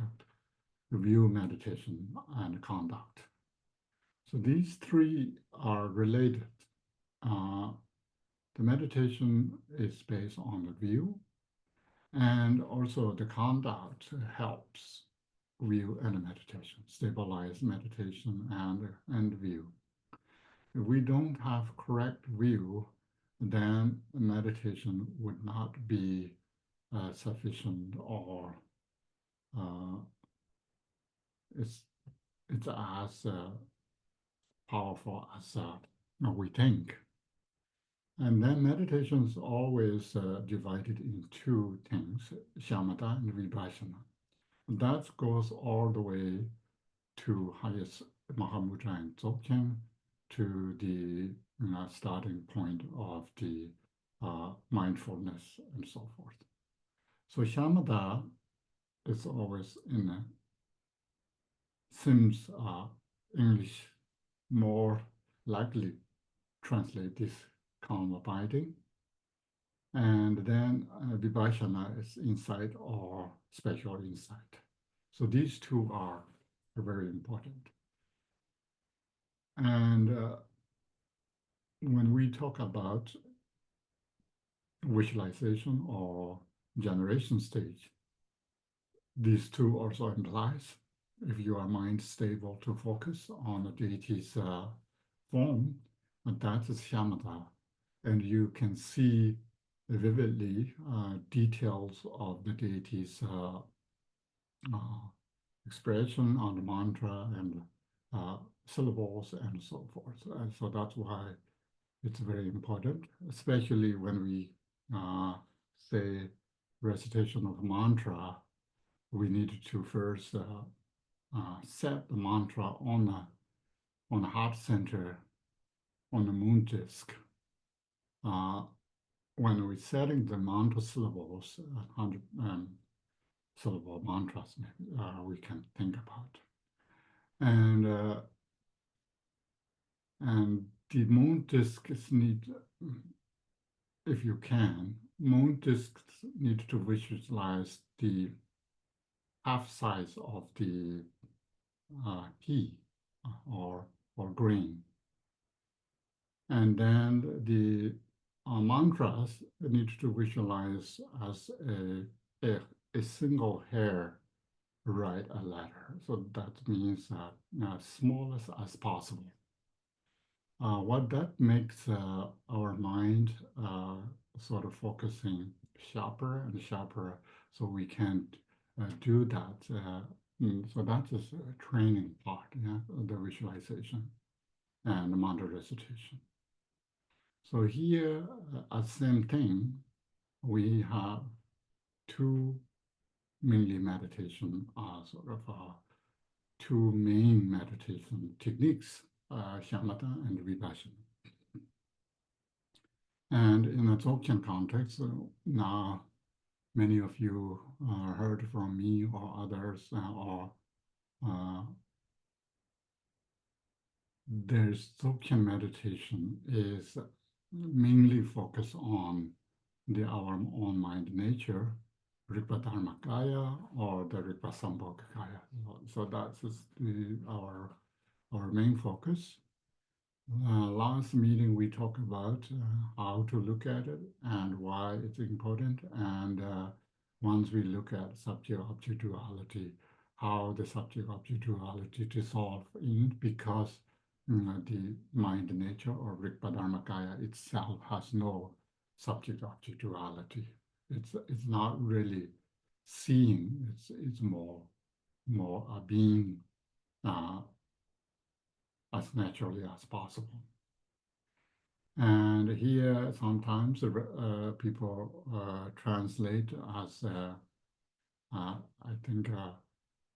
review, meditation, and conduct. So these three are related. The meditation is based on the view, and also the conduct helps view and meditation, stabilize meditation and view. If we don't have correct view, then meditation would not be sufficient, or it's as powerful as we think. And then meditation is always divided in two things, shamatha and vipassana. That goes all the way to highest Mahamudra and Dzogchen, to the starting point of the mindfulness and so forth. So shamatha is always seems English more likely translate this calm abiding. And then vipassana is insight or special insight. So these two are very important. And when we talk about visualization or generation stage, these two also implies if your mind stable to focus on the deity's form, that is shamatha. And you can see vividly details of the deity's expression on the mantra and syllables and so forth. And so that's why it's very important, especially when we say recitation of mantra. We need to first set the mantra on the heart center, on the moon disk. When we're setting the mantra syllables, 100 syllable mantras, we can think about. And the moon discs need, if you can, moon discs need to visualize the half size of the key or green. And then the mantras need to visualize as a single hair write a letter. So that means as small as possible. What that makes our mind sort of focusing sharper and sharper, so we can do that. So that is a training part, yeah, the visualization and the mantra recitation. So here, same thing, we have two mainly meditation, two main meditation techniques, shamatha and vipassana. And in a Dzogchen context, now many of you heard from me or others, or there's Dzogchen meditation is mainly focused on our own mind nature, Rigpa Dharmakaya or the Rigpa Sambhogakaya. So that's our main focus. Last meeting we talked about how to look at it and why it's important. And once we look at subject-object duality, how the subject-object duality dissolve in, because the mind nature or Rigpa Dharmakaya itself has no subject-object duality. It's not really seeing. It's more being as naturally as possible. And here sometimes people translate as I think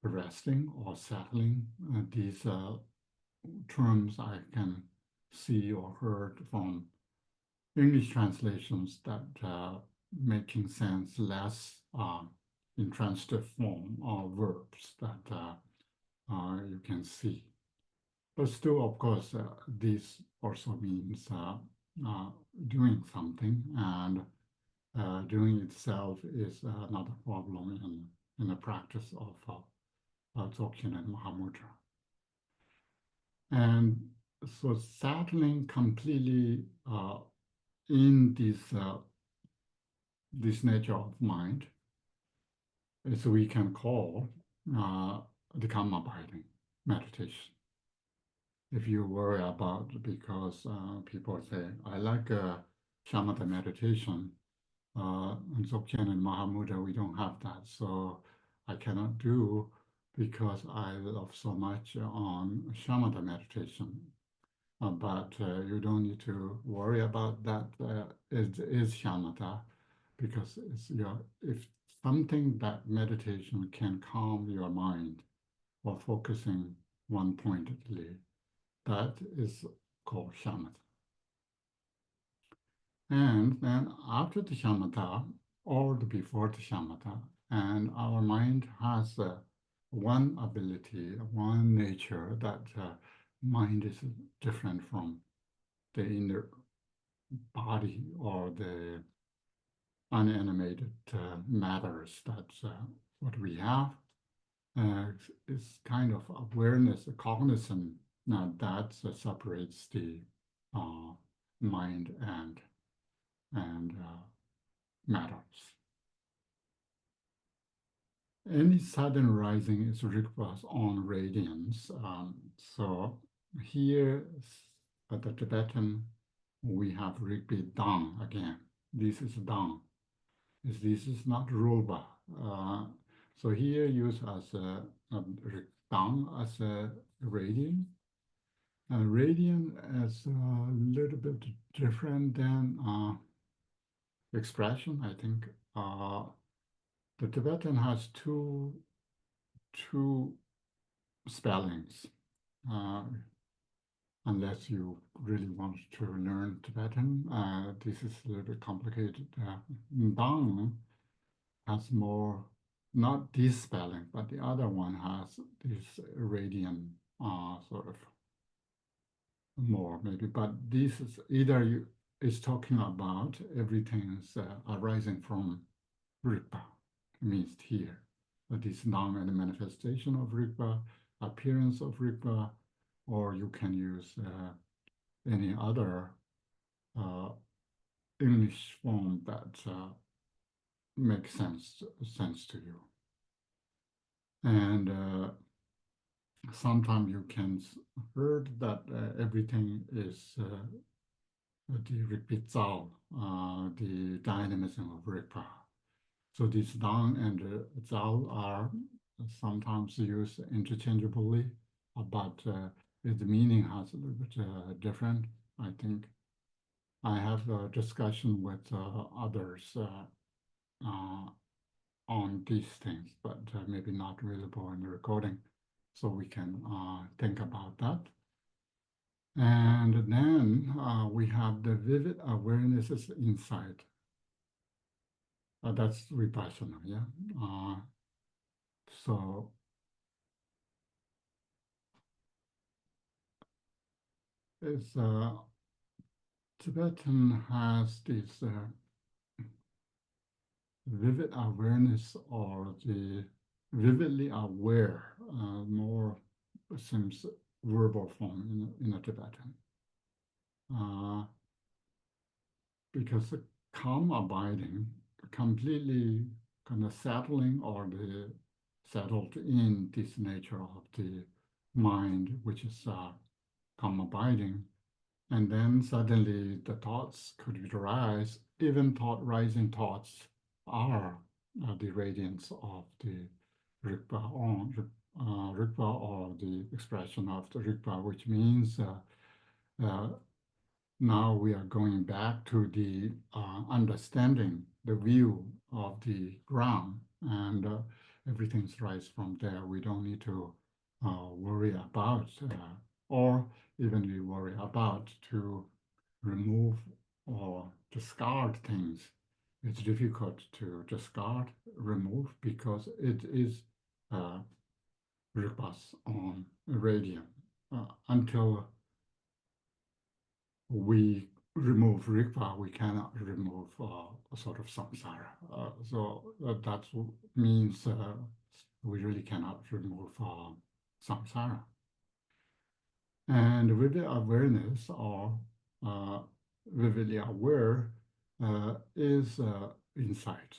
resting or settling. These terms I can see or heard from English translations that making sense less in transitive form or verbs that you can see. But still, of course, this also means doing something, and doing itself is not a problem in the practice of Dzogchen and Mahamudra. And so settling completely in this nature of mind is we can call the karma abiding meditation. If you worry about, because people say, I like shamatha meditation, and Dzogchen and Mahamudra, we don't have that, so I cannot do because I love so much on shamatha meditation. But you don't need to worry about that. It is shamatha, because if something that meditation can calm your mind or focusing one pointedly, that is called shamatha. And then after the shamatha or before the shamatha, and our mind has one ability, one nature that mind is different from the inner body or the unanimated matters. That's what we have. It's kind of awareness, cognizance that separates the mind and matters. Any sudden rising is Rigpa's own radiance. So here at the Tibetan, we have Rigpa Dang again. This is Dang. This is not Rupa. So here used as a Dang as a radiant. Radiant is a little bit different than expression, I think. The Tibetan has two spellings, unless you really want to learn Tibetan. This is a little bit complicated. Dang has more, not this spelling, but the other one has this radiant sort of more maybe. But this is either is talking about everything's arising from Rigpa, means here. That is Dang and the manifestation of Rigpa, appearance of Rigpa, or you can use any other English form that makes sense to you. And sometimes you can heard that everything is the Rigpa, the dynamism of Rigpa. So these Dang and Zhao are sometimes used interchangeably, but the meaning has a little bit different, I think. I have a discussion with others on these things, but maybe not available in the recording. So we can think about that. And then we have the vivid awarenesses insight. That's Vipassana, yeah. So it's Tibetan has this vivid awareness, or the vividly aware, more seems verbal form in a Tibetan. Because the calm abiding, completely kind of settling, or the settled in this nature of the mind, which is calm abiding, and then suddenly the thoughts could rise. Even rising thoughts are the radiance of the Rigpa, or the expression of the Rigpa, which means now we are going back to the understanding, the view of the ground, and everything's right from there. We don't need to worry about, or even we worry about to remove or discard things. It's difficult to discard, remove, because it is Rigpa's on radium. Until we remove Rigpa, we cannot remove a sort of samsara. So that means we really cannot remove samsara. And with the awareness, or vividly aware, is insight.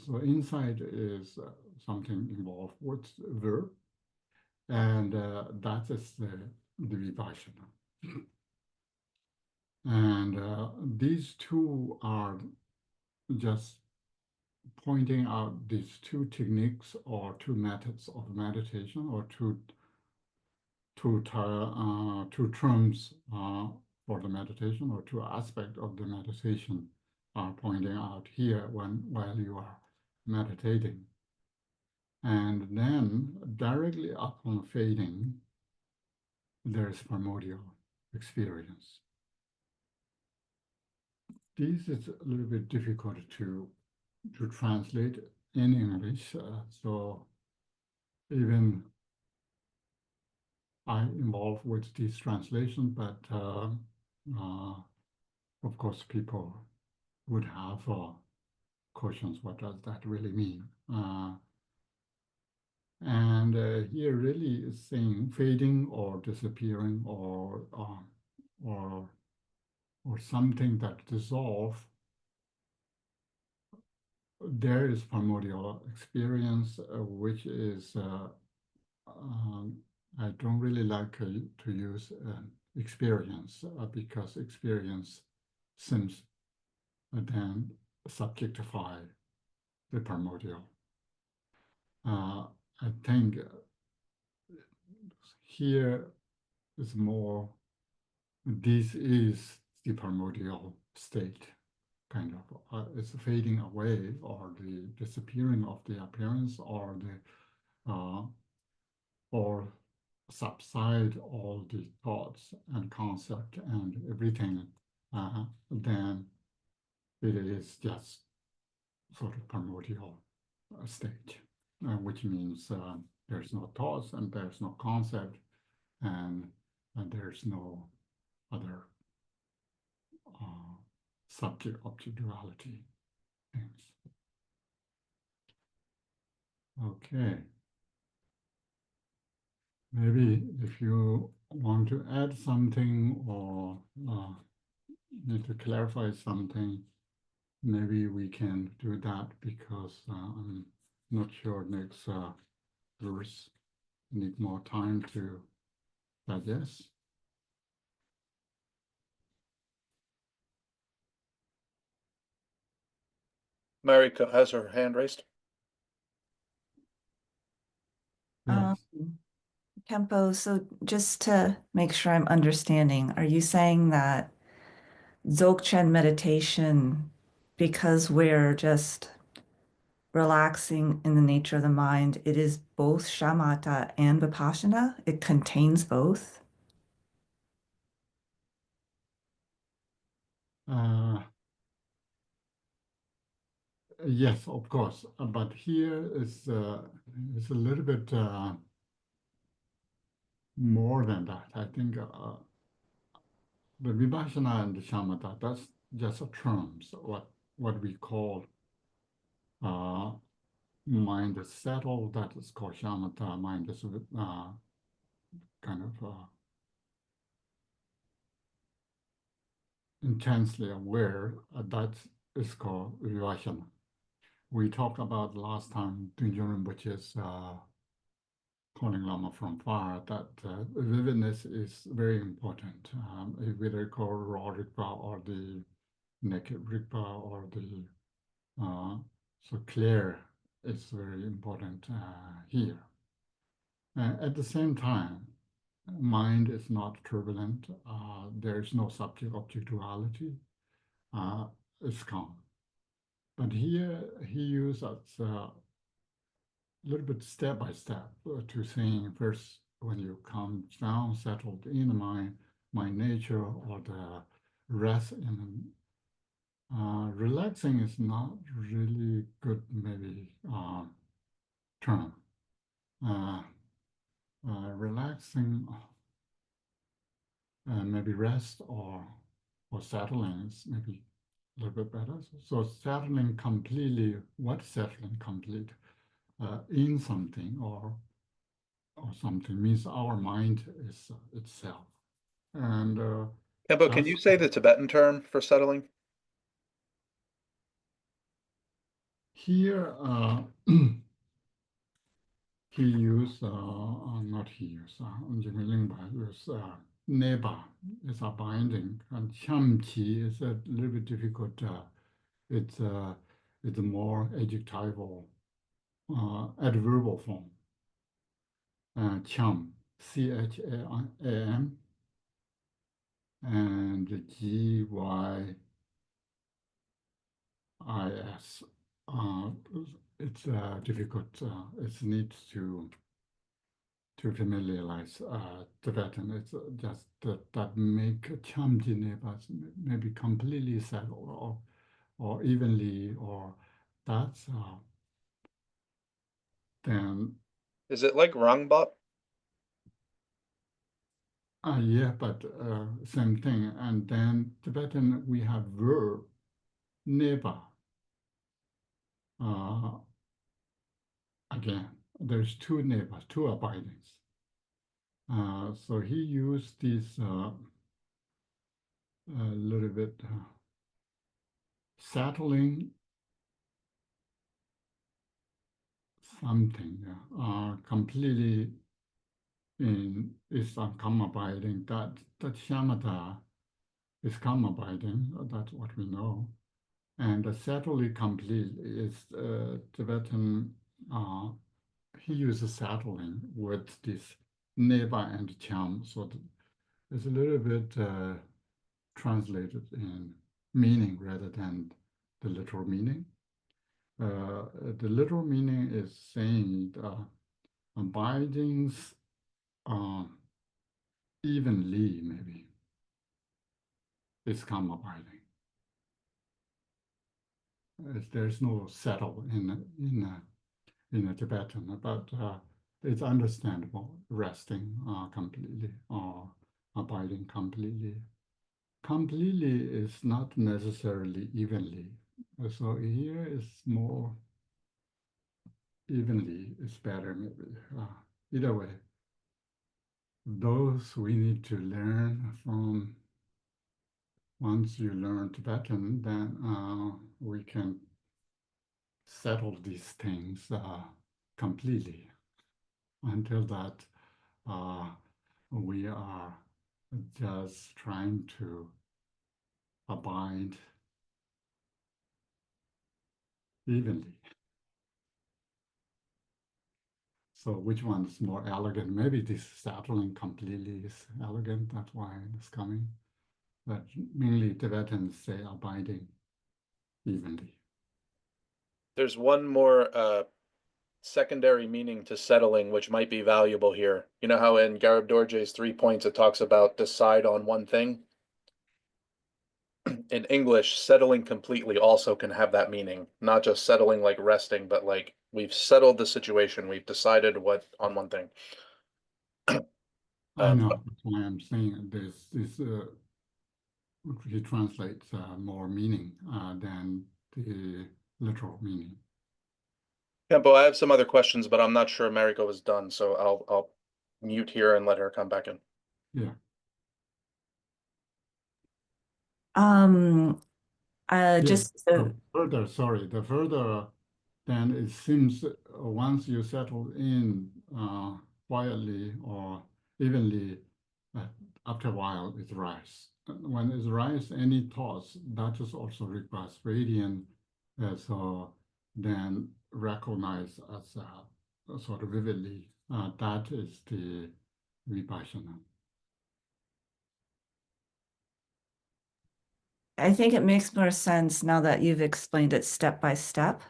So insight is something involved with verb, and that is the Vipassana. And these two are just pointing out these two techniques, or two methods of meditation, or two terms for the meditation, or two aspects of the meditation are pointing out here while you are meditating. And then directly upon fading, there's primordial experience. This is a little bit difficult to translate in English, so even I'm involved with this translation, but of course people would have questions. What does that really mean? And here really is saying fading or disappearing, or something that dissolve. There is primordial experience, which is I don't really like to use experience, because experience seems then subjectify the primordial. I think here is more, this is the primordial state, kind of. It's fading away, or the disappearing of the appearance, or the or subside all the thoughts and concept and everything, then it is just sort of primordial state, which means there's no thoughts, and there's no concept, and there's no other subject-object duality things. Okay. Maybe if you want to add something or need to clarify something, maybe we can do that because I'm not sure next verse need more time to digest. Mariko has her hand raised. Yes. Kempo, so just to make sure I'm understanding, are you saying that Dzogchen meditation, because we're just relaxing in the nature of the mind, it is both shamatha and vipassana? It contains both? Yes, of course, but here is it's a little bit more than that. I think the vipassana and the shamatha, that's just a terms, what we call mind is settled, that is called shamatha, mind is kind of intensely aware, that is called vipassana. We talked about last time, Dunjun Rinpoche's calling Lama from far, that vividness is very important. Whether you call raw Rigpa or the naked Rigpa or the so clear is very important here. At the same time, mind is not turbulent. There is no subject-object duality. It's calm. But here he uses a little bit step by step to saying first when you come down, settled in my nature or the rest in relaxing is not really good maybe term. Relaxing maybe rest or settling is maybe a little bit better. So settling completely, what settling complete? In something or something means our mind is itself. And Kempo, can you say the Tibetan term for settling? here he used, not he used, Jigme Lingpa used neba is a binding, and chamqi is a little bit difficult. It's a more adjectival, adverbial form. Cham, CHAM, and GYIS. It's difficult. It needs to familiarize Tibetan. It's just that make Chamji Nebas maybe completely settled or evenly, or that's then Is it like Rangbot? yeah, but same thing. And then Tibetan we have verb neba. Again, there's two neighbors, two abidings. So he used this a little bit settling something completely in is karma abiding. That shamatha is karma abiding. That's what we know. And the settling complete is Tibetan. He uses settling with this neba and cham. So it's a little bit translated in meaning rather than the literal meaning. The literal meaning is saying abidings evenly, maybe. It's come abiding. There's no settle in a Tibetan, but it's understandable, resting completely or abiding completely. Completely is not necessarily evenly. So here is more evenly is better maybe. Either way, those we need to learn from. Once you learn Tibetan, then we can settle these things completely. Until that, we are just trying to abide evenly. So which one is more elegant? Maybe this settling completely is elegant, that's why it's coming. But mainly Tibetans say abiding evenly. There's one more secondary meaning to settling, which might be valuable here. You know how in Garib Dorje's 3 points it talks about decide on one thing? In English, settling completely also can have that meaning, not just settling like resting, but like we've settled the situation, we've decided what on one thing. I know, that's why I'm saying this he translates more meaning than the literal meaning. Kempo, I have some other questions, but I'm not sure Mariko is done, so I'll mute here and let her come back in. Yeah. Just The further, then it seems once you settle in quietly or evenly, after a while it rise. When it rise, any thoughts that is also requires radiant, so then recognize as sort of vividly. That is the vipassana. I think it makes more sense now that you've explained it step by step.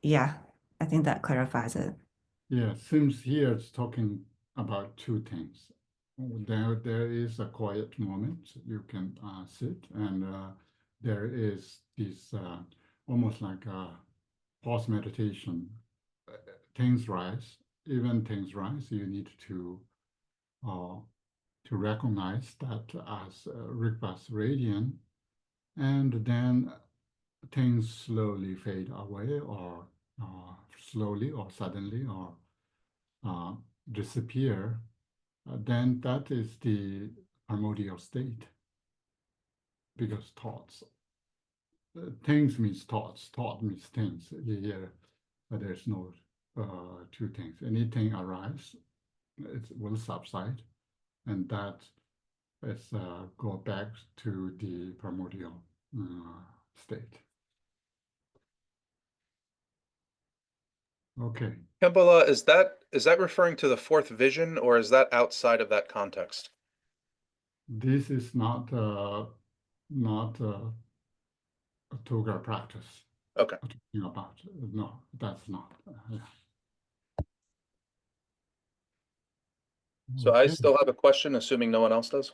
Yeah, I think that clarifies it. Yeah, seems here it's talking about two things. There is a quiet moment you can sit, and there is this almost like a pause meditation. Things rise, even things rise. You need to recognize that as Rigpa's radiant, and then things slowly fade away, or slowly, or suddenly, or disappear, then that is the primordial state. Because thoughts, things means thoughts, thought means things. Here, there's no two things. Anything arrives, it will subside, and that is go back to the primordial state. Okay. Kempola, is that referring to the fourth vision, or is that outside of that context? This is not a toga practice. Okay. Talking about no, that's not. Yeah. So I Okay. still have a question, assuming no one else does.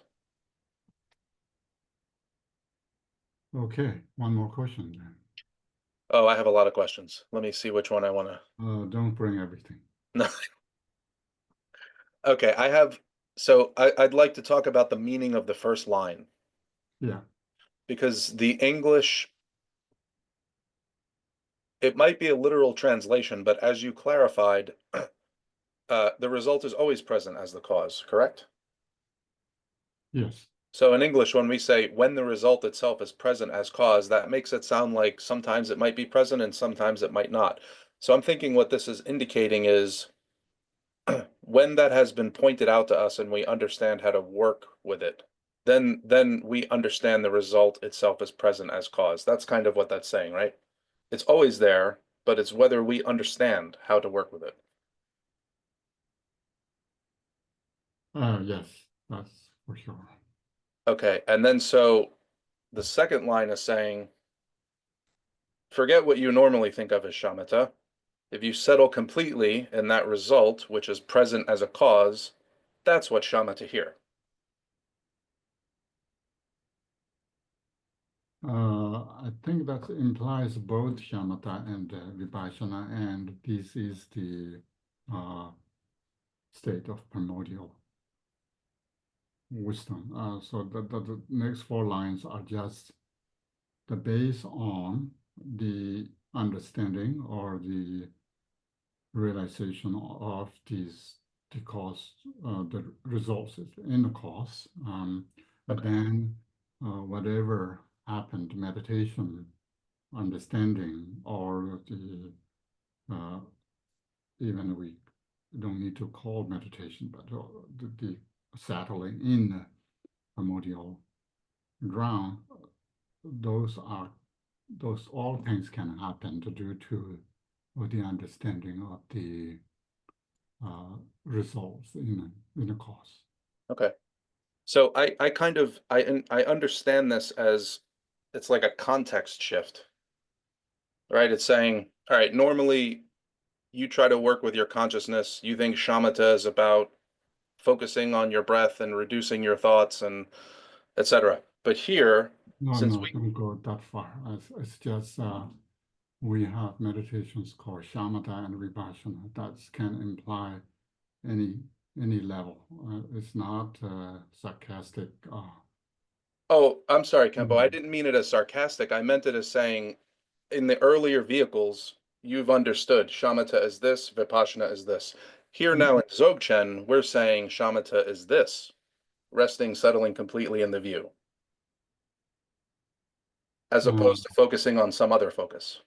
Okay, one more question then. Oh, I have a lot of questions. Let me see which one I want to. Don't bring everything. No. Okay, so I'd like to talk about the meaning of the first line. Yeah. Because the English, it might be a literal translation, but as you clarified, the result is always present as the cause, correct? Yes. So in English, when we say when the result itself is present as cause, that makes it sound like sometimes it might be present and sometimes it might not. So I'm thinking what this is indicating is when that has been pointed out to us and we understand how to work with it, then we understand the result itself is present as cause. That's kind of what that's saying, right? It's always there, but it's whether we understand how to work with it. Yes, that's for sure. Okay, and then so the second line is saying, forget what you normally think of as shamatha. If you settle completely in that result, which is present as a cause, that's what shamatha here. I think that implies both shamatha and vipassana, and this is the state of primordial wisdom. So the next four lines are just the base on the understanding or the realization of this the course, the results in the course. But Okay. then whatever happened, meditation, understanding, or the even we don't need to call meditation, but the settling in the primordial ground, those all things can happen due to the understanding of the results in the course. Okay. So I kind of I understand this as it's like a context shift, right? It's saying, all right, normally you try to work with your consciousness. You think shamatha is about focusing on your breath and reducing your thoughts and etc. But here, No, since no, we don't go that far. It's just we have meditations called shamatha and vipassana that can imply any level. It's not sarcastic. oh, I'm sorry, Kempo. I didn't mean it as sarcastic. I meant it as saying in the earlier vehicles, you've understood shamatha is this, vipassana is this. Here now in Dzogchen, we're saying shamatha is this, resting, settling completely in the view, as opposed to focusing on some other focus.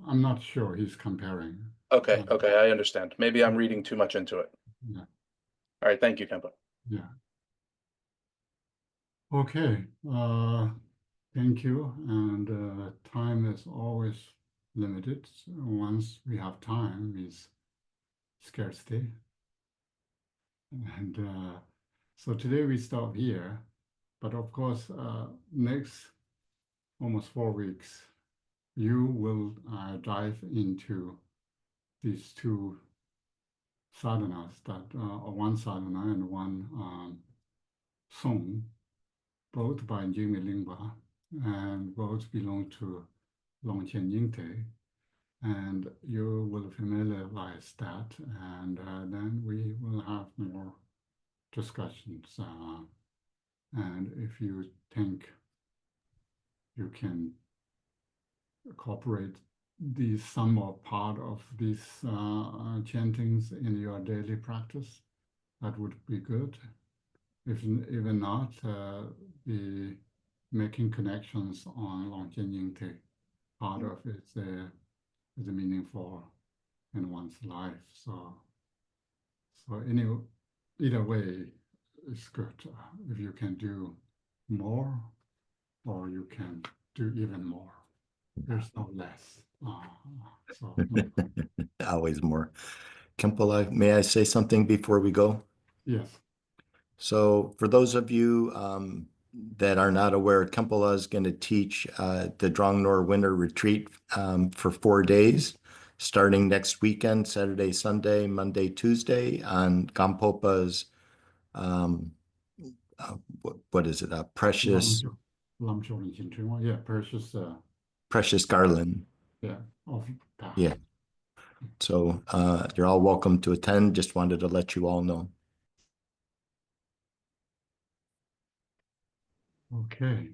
I'm not sure he's comparing. Okay, okay, I understand. Maybe I'm reading too much into it. Yeah, All right, thank you, Kempo. yeah. Okay, thank you. And time is always limited. Once we have time, is scarcity. And so today we stop here. But of course, next almost 4 weeks, you will dive into these two sadhanas, that one sadhana and one song, both by Jigme Lingpa, and both belong to Longqian Yingte. And you will familiarize that, and then we will have more discussions. And if you think you can incorporate these some or part of these chantings in your daily practice, that would be good. If even not, the making connections on Longqian Yingte, part of it is meaningful in one's life. So either way, it's good. If you can do more, or you can do even more. There's no less. So no. Always more. Kempola, may I say something before we go? Yes. So for those of you that are not aware, Kempola is going to teach the Drongnor Winter Retreat for 4 days, starting next weekend, Saturday, Sunday, Monday, Tuesday, on Gampopa's, what is it, Precious Yeah, precious. Precious Garland. Yeah, of path. Yeah. So you're all welcome to attend. Just wanted to let you all know. Okay,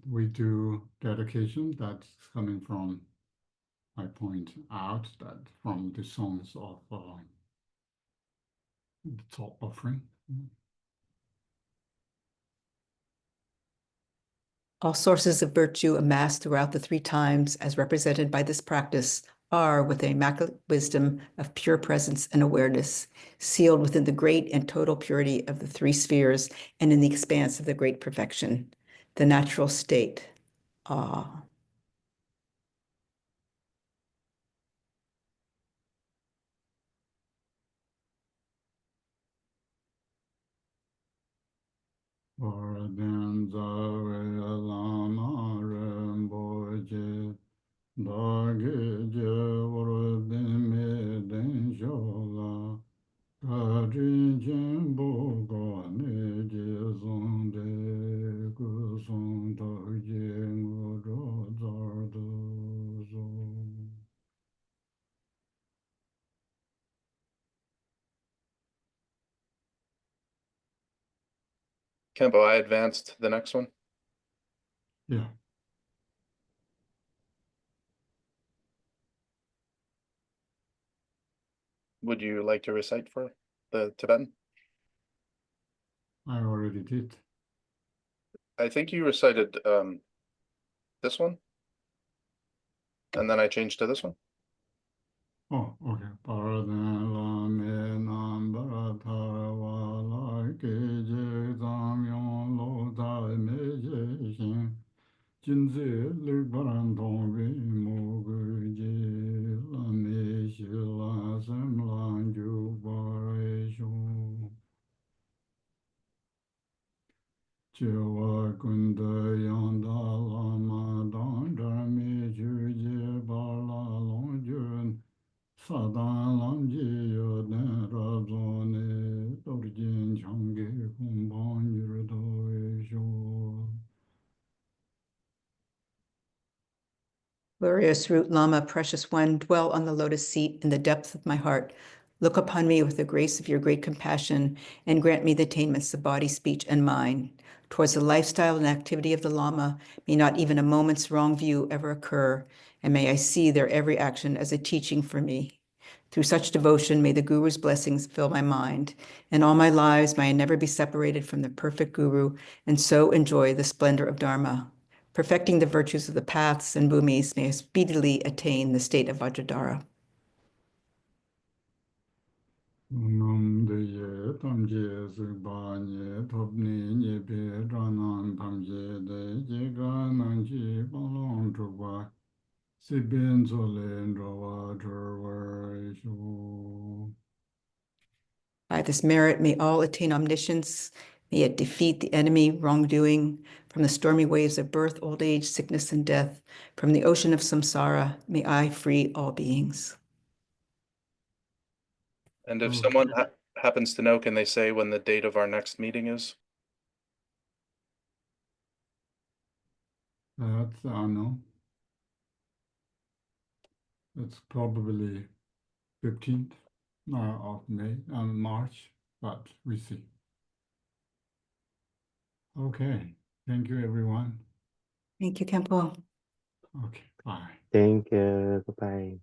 we do dedication. That's coming from, I point out that from the songs of the top offering. All sources of virtue amassed throughout the 3 times as represented by this practice are with the immaculate wisdom of pure presence and awareness, sealed within the great and total purity of the 3 spheres and in the expanse of the great perfection, the natural state. Ah. Vardhan Zave Lama Rinpoche Dage Je Vardhan Meden Shola Kadrin Jembo Gane Je Zonde Kusong Dage Ngoro Zardo Zo. Kempo, I advanced the next one. Yeah. Would you like to recite for the Tibetan? I already did. I think you recited this one. And then I changed to this one. Oh, okay. Paradan la me nam barathara wa la ke je zam yon lo da me je shin. Jin zi li baran tong vi mo gu je la me shi la sem lan ju ba re shu. Je wa kun de yang da la ma dang da me ju je ba la long jun. 사단 람지 여든 라존에 떨어진 장계 공방유도에쇼. Glorious Root Lama, precious one, dwell on the lotus seat in the depth of my heart. Look upon me with the grace of your great compassion and grant me the attainments of body, speech, and mind. Towards the lifestyle and activity of the Lama, may not even a moment's wrong view ever occur, and may I see their every action as a teaching for me. Through such devotion, may the Guru's blessings fill my mind. In all my lives, may I never be separated from the perfect Guru, and so enjoy the splendor of Dharma. Perfecting the virtues of the paths and bhumis, may I speedily attain the state of Vajradhara. 남대예 담제 스바니 톱니 예베 라난 담제 대제가 난지 방long 주바 시벤솔렌 로와 저와쇼. By this merit, may all attain omniscience, may it defeat the enemy, wrongdoing, from the stormy waves of birth, old age, sickness, and death, from the ocean of samsara, may I free all beings. And if Okay. someone happens to know, can they say when the date of our next meeting is? That's unknown. It's probably 15th of May and March, but we see. Okay, thank you, everyone. Thank you, Kempo. Okay, bye. Thank you. Goodbye.